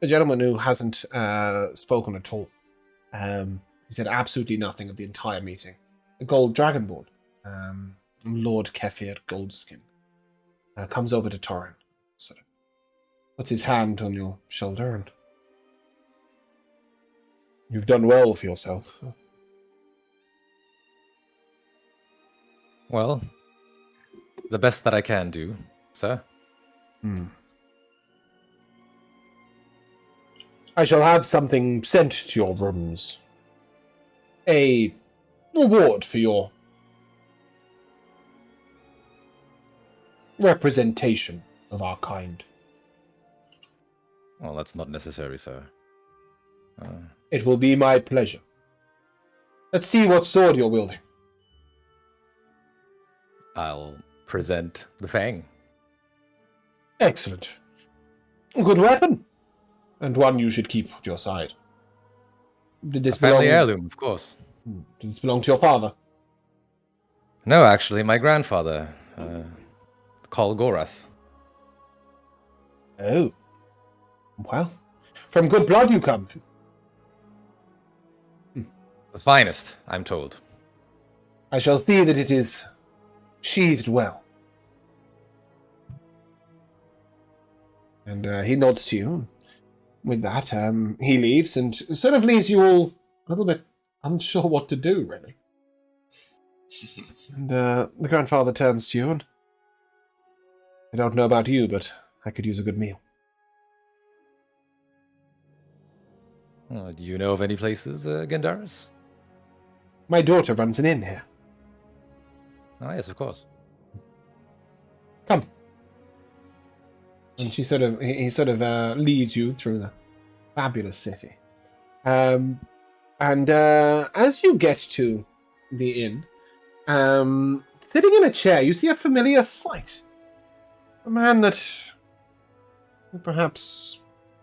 gentleman who hasn't spoken at all, he said absolutely nothing of the entire meeting, a gold dragonborn, Lord Kefir Goldskin, comes over to Torin, sort of puts his hand on your shoulder, and you've done well for yourself. Well, the best that I can do, sir. I shall have something sent to your rooms. A reward for your representation of our kind. Well, that's not necessary, sir. It will be my pleasure. Let's see what sword you're wielding. I'll present the fang. Excellent. Good weapon. And one you should keep at your side. Did this Family belong... heirloom, of course. Did this belong to your father? No, actually, my grandfather, Kol Gorath. Oh. Well, from good blood you come. The finest, I'm told. I shall see that it is sheathed well. And he nods to you. With that, he leaves and sort of leaves you all a little bit unsure what to do, really. And the grandfather turns to you and... I don't know about you, but I could use a good meal. Do you know of any places, Gendaris? My daughter runs an inn here. Ah, yes, of course. Come. And he sort of leads you through the fabulous city. And as you get to the inn, sitting in a chair, you see a familiar sight. A man that you perhaps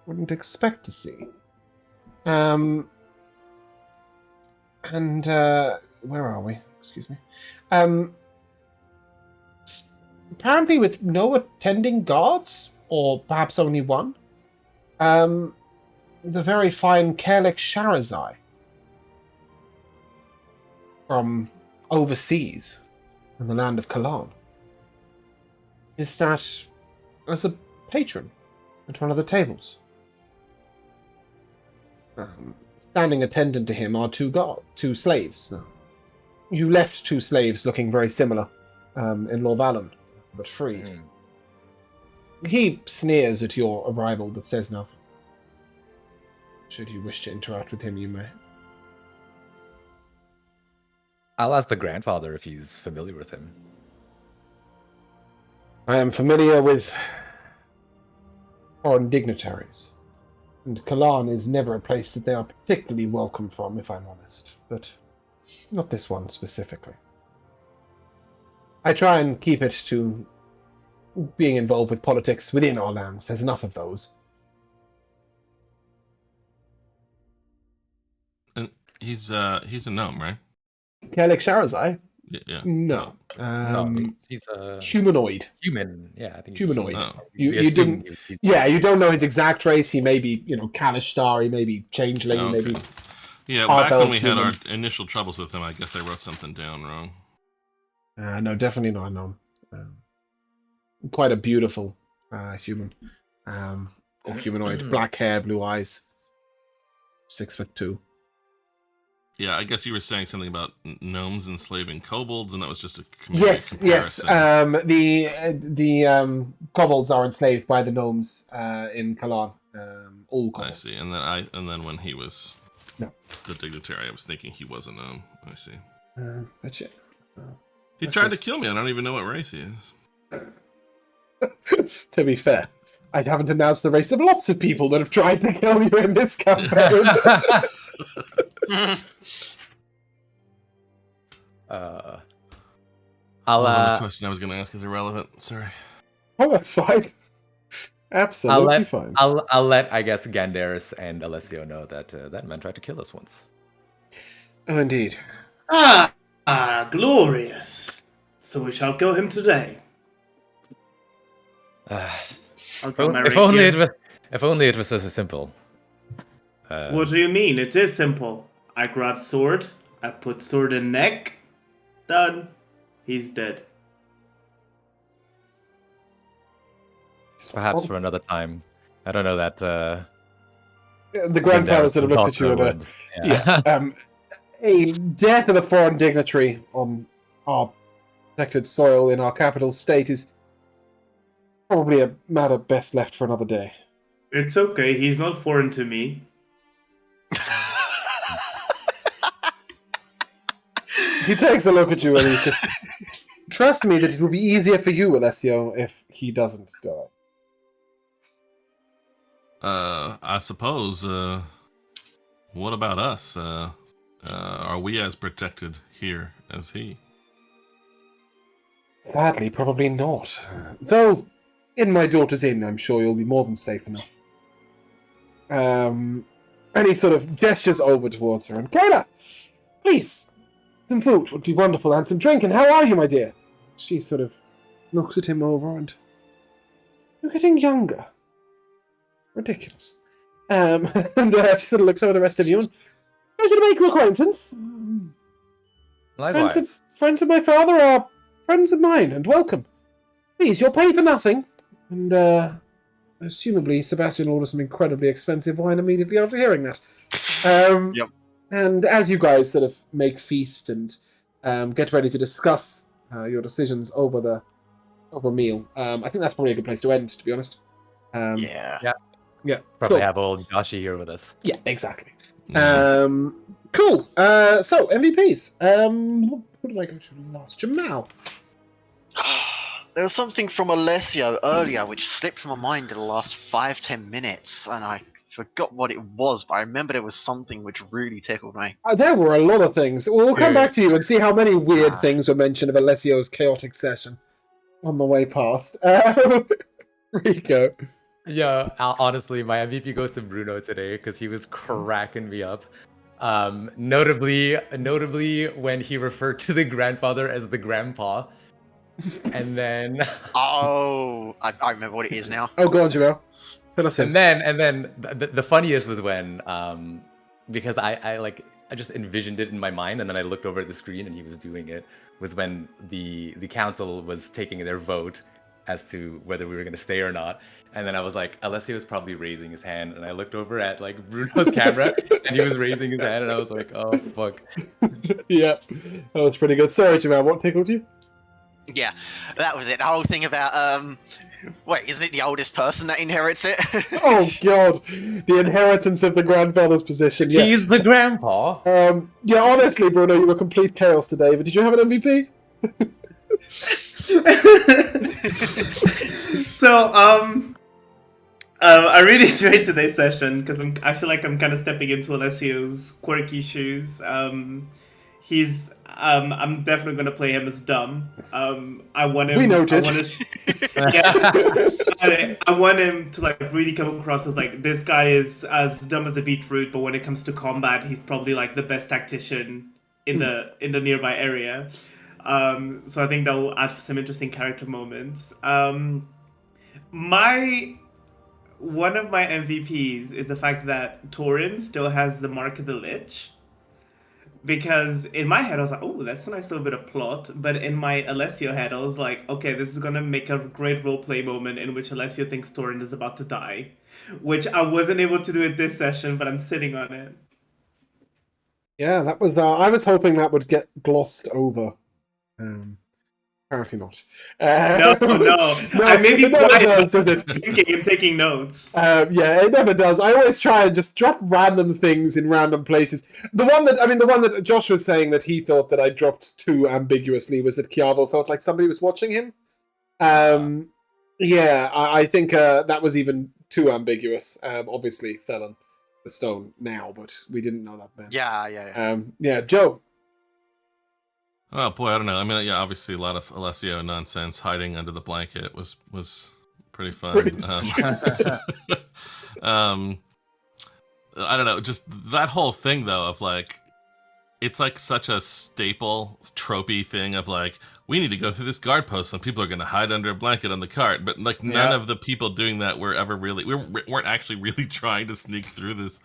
wouldn't expect to see. Where are we? Excuse me. Apparently with no attending guards, or perhaps only one. The very fine Kerlik Sharazai. From overseas, in the land of Kalan. Is sat as a patron at one of the tables. Standing attendant to him are two slaves. You left two slaves looking very similar in Lorvalen, but freed. He sneers at your arrival, but says nothing. Should you wish to interact with him, you may. I'll ask the grandfather if he's familiar with him. I am familiar with foreign dignitaries, and Kalan is never a place that they are particularly welcome from, if I'm honest, but not this one specifically. I try and keep it to being involved with politics within our lands. There's enough of those. And he's a gnome, right? Kerlik Sharazai? Yeah. No. No, he's a humanoid. human. Yeah, I think he's Humanoid. Oh. You assume didn't. he- Yeah, you don't know his exact race. He may be, Kalishtar. He may be Changeling. Okay. Maybe. Yeah, Half back when elf we had our human. initial troubles with him, I guess I wrote something down wrong. No, definitely not known. Quite a beautiful human. Or humanoid. Black hair, blue eyes. 6'2". Yeah, I guess you were saying something about gnomes enslaving kobolds, and that was just a Yes. comparison. The kobolds are enslaved by the gnomes in Kalan. All I kobolds. see. And then when he was No. the dignitary, I was thinking he was a gnome. I see. That's it. He That's tried it. to kill me. I don't even know what race he is. To be fair, I haven't announced the race of lots of people that have tried to kill you in this campaign. I'll Well, the question I was going to ask is irrelevant. Sorry. Oh, that's fine. Absolutely fine. I'll let, I guess, Gandaris and Alessio know that that man tried to kill us once. Oh, indeed. Glorious. So we shall kill him today. I'll tell my If only rapier. if only it was so simple. What do you mean? It is simple. I grab sword, I put sword in neck, done. He's dead. Perhaps for another time. I don't know that. The grandfather sort of looks at you and a death of a foreign dignitary on our protected soil in our capital state is probably a matter best left for another day. It's okay, he's not foreign to me. He takes a look at you and he's just... Trust me that it will be easier for you, Alessio, if he doesn't die. I suppose, what about us? Are we as protected here as he? Sadly, probably not. Though, in my daughter's inn, I'm sure you'll be more than safe enough. And he sort of gestures over towards her. And Kayla, please, some food would be wonderful, and some drink. And how are you, my dear? She sort of looks at him over and... You're getting younger. Ridiculous. And she sort of looks over the rest of you and... Pleasure to make your acquaintance. Likewise. Friends of my father are friends of mine, and welcome. Please, you'll pay for nothing. And, assumably, Sebastian ordered some incredibly expensive wine immediately after hearing that. Yep. And as you guys sort of make feast and get ready to discuss your decisions over a meal, I think that's probably a good place to end, to be honest. Yeah. Yeah. Probably Cool. have old Joshi here with us. Yeah, exactly. Mhm. Cool. So, MVPs. What did I go to last? Jamal. There was something from Alessio earlier which slipped from my mind in the last 5-10 minutes, and I forgot what it was, but I remember there was something which really tickled me. There were a lot of things. We'll come Yeah. back to you and see how many weird things were mentioned of Alessio's chaotic session on the way past. Rico. Yeah, honestly, my MVP goes to Bruno today because he was cracking me up. Notably when he referred to the grandfather as the grandpa, and then Oh, I remember what it is now. Oh, go on, Jamal. Fill us in. and then the funniest was when because I just envisioned it in my mind, and then I looked over at the screen and he was doing it, was when the council was taking their vote as to whether we were going to stay or not. And then I was like, Alessio was probably raising his hand, and I looked over at like Bruno's camera and he was raising his hand, and I was like, oh fuck. Yeah, that was pretty good. Sorry, Jamal, what tickled you? Yeah, that was it. The whole thing about wait, isn't it the oldest person that inherits it? Oh god, the inheritance of the grandfather's position. Yeah. He's the grandpa. Yeah, honestly, Bruno, you were complete chaos today. But did you have an MVP? So, I really enjoyed today's session because I feel like I'm kind of stepping into Alessio's quirky shoes. I'm definitely gonna play him as dumb. I want him. We noticed. I want him to like really come across as like this guy is as dumb as a beetroot, but when it comes to combat, he's probably like the best tactician in the nearby area. So I think that will add some interesting character moments. One of my MVPs is the fact that Torin still has the Mark of the Lich. Because in my head, I was like, oh, that's a nice little bit of plot. But in my Alessio head, I was like, okay, this is going to make a great roleplay moment in which Alessio thinks Torin is about to die. Which I wasn't able to do at this session, but I'm sitting on it. Yeah, that was. I was hoping that would get glossed over. Apparently not. No. I may be it never quiet, does, but does it? thinking and taking notes. Yeah, it never does. I always try and just drop random things in random places. The one that Josh was saying that he thought that I dropped too ambiguously was that Chiavo felt like somebody was watching him. Yeah, I think that was even too ambiguous. Obviously, fell on the stone now, but we didn't know that then. Yeah. Yeah, Joe. Oh boy, I don't know. I mean, yeah, obviously a lot of Alessio nonsense hiding under the blanket was pretty fun. Pretty sweet. I don't know, just that whole thing though of like, it's like such a staple, tropey thing of like, we need to go through this guard post and people are going to hide under a blanket on the cart. But like none of the people doing that were ever really, we weren't actually really trying to sneak through this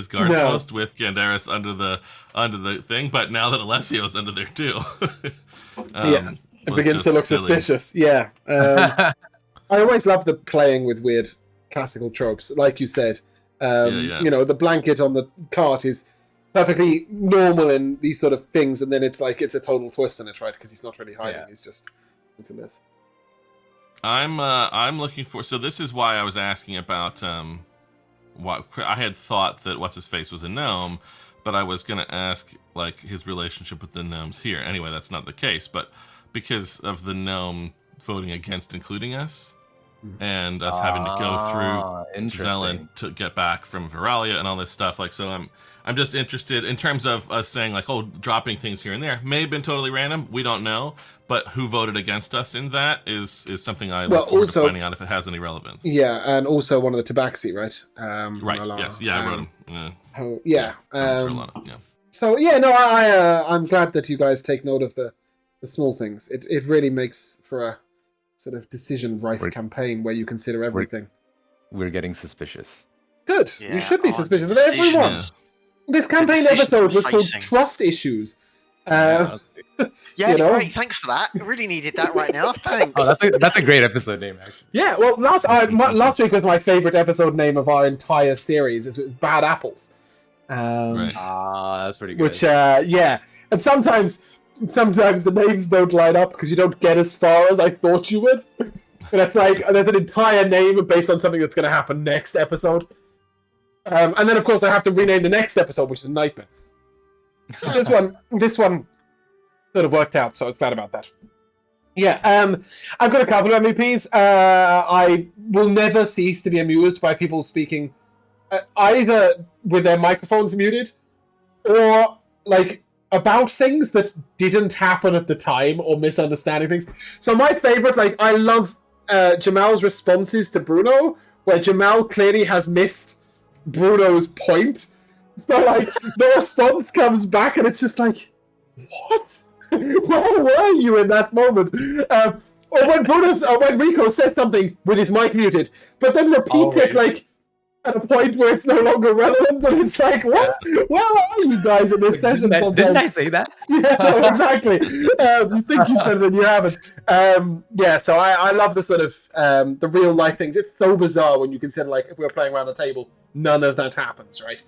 guard post with Gandaris under the thing. But now that Alessio's under there too. It begins to look silly. suspicious. Yeah. I always love the playing with weird classical tropes. Like you said, you know, the blanket on the cart is perfectly normal in these sort of things, and then it's like it's a total twist in it, right? Because he's not really hiding; he's just into this. I'm looking for. So this is why I was asking about what I had thought that what's his face was a gnome, but I was gonna ask like his relationship with the gnomes here. Anyway, that's not the case, but because of the gnome voting against including us. And us having to go through Zelen to get back from Viralia and all this stuff. Like, so I'm just interested in terms of us saying like, oh, dropping things here and there may have been totally random. We don't know, but who voted against us in that is something I look forward to finding out if it has any relevance. Yeah, and also one of the Tabaxi, right? Right. Alana. Yes. Yeah, I wrote him. So yeah, no, I'm glad that you guys take note of the small things. It really makes for a sort of decision-rife campaign where you consider everything. We're getting suspicious. Good. Yeah. You should be suspicious of everyone. This campaign episode was called Trust Issues. Yeah, great. Thanks for that. I really needed that right now. Thanks. Oh, that's a great episode name, actually. Yeah, well, last week was my favorite episode name of our entire series. It was Bad Apples. That's pretty good. Which, and sometimes the names don't line up because you don't get as far as I thought you would. And it's like, there's an entire name based on something that's going to happen next episode. And then, of course, I have to rename the next episode, which is a nightmare. This one sort of worked out, so I was glad about that. Yeah, I've got a couple of MVPs. I will never cease to be amused by people speaking either with their microphones muted or, like, about things that didn't happen at the time or misunderstanding things. So my favorite, like, I love Jamal's responses to Bruno, where Jamal clearly has missed Bruno's point. So, like, the response comes back and it's just like, what? Where were you in that moment? Or when Rico says something with his mic muted, but then repeats it, like, at a point where it's no longer relevant, and it's like, what? Where are you guys in this session sometimes? Didn't I say that? Yeah, no, exactly. You think you've said it, and you haven't. So I love the sort of the real life things. It's so bizarre when you consider, like, if we were playing around a table, none of that happens, right?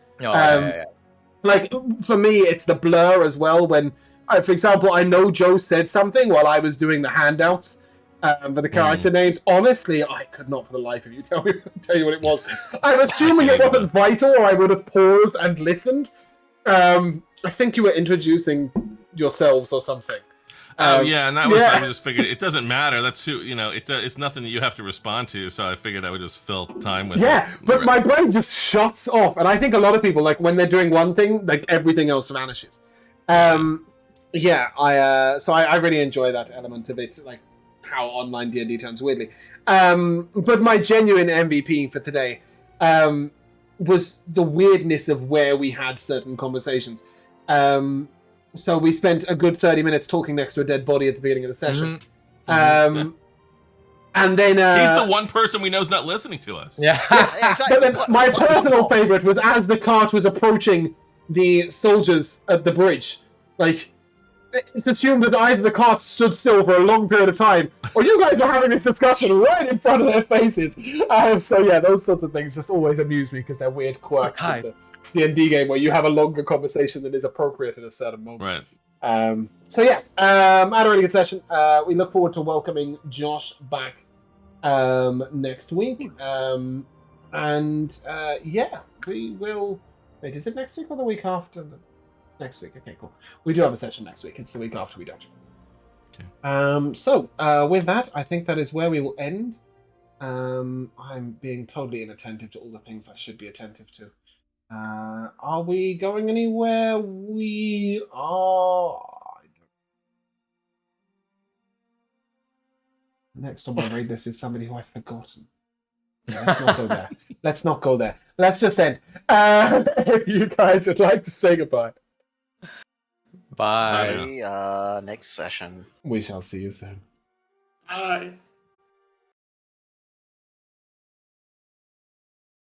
Like, for me, it's the blur as well. When, for example, I know Joe said something while I was doing the handouts. For the character names, honestly, I could not for the life of you tell you what it was. I'm assuming it wasn't vital, or I would have paused and listened. I think you were introducing yourselves or something. And that was I just figured it doesn't matter. That's who it's nothing that you have to respond to. So I figured I would just fill time with. Yeah, but my brain just shuts off, and I think a lot of people, like, when they're doing one thing, like, everything else vanishes. So I really enjoy that element of it, like how online D&D turns weirdly. But my genuine MVP for today was the weirdness of where we had certain conversations. So we spent a good 30 minutes talking next to a dead body at the beginning of the session. And then he's the one person we know is not listening to us. Yeah. Yes, exactly. But then my personal favorite was as the cart was approaching the soldiers at the bridge. Like, it's assumed that either the cart stood still for a long period of time, or you guys were having this discussion right in front of their faces. So yeah, those sorts of things just always amuse me because they're weird quirks of the D&D game where you have a longer conversation than is appropriate at a certain moment. Right. So yeah, I had a really good session. We look forward to welcoming Josh back next week. We will. Wait, is it next week or the week after? Next week. Okay, cool. We do have a session next week. It's the week after we don't. Okay. So with that, I think that is where we will end. I'm being totally inattentive to all the things I should be attentive to. Are we going anywhere? We are. Next on my raid list is somebody who I've forgotten. Yeah, let's not go there. Let's not go there. Let's just end. If you guys would like to say goodbye, Bye. See next session. we shall see you soon. Bye.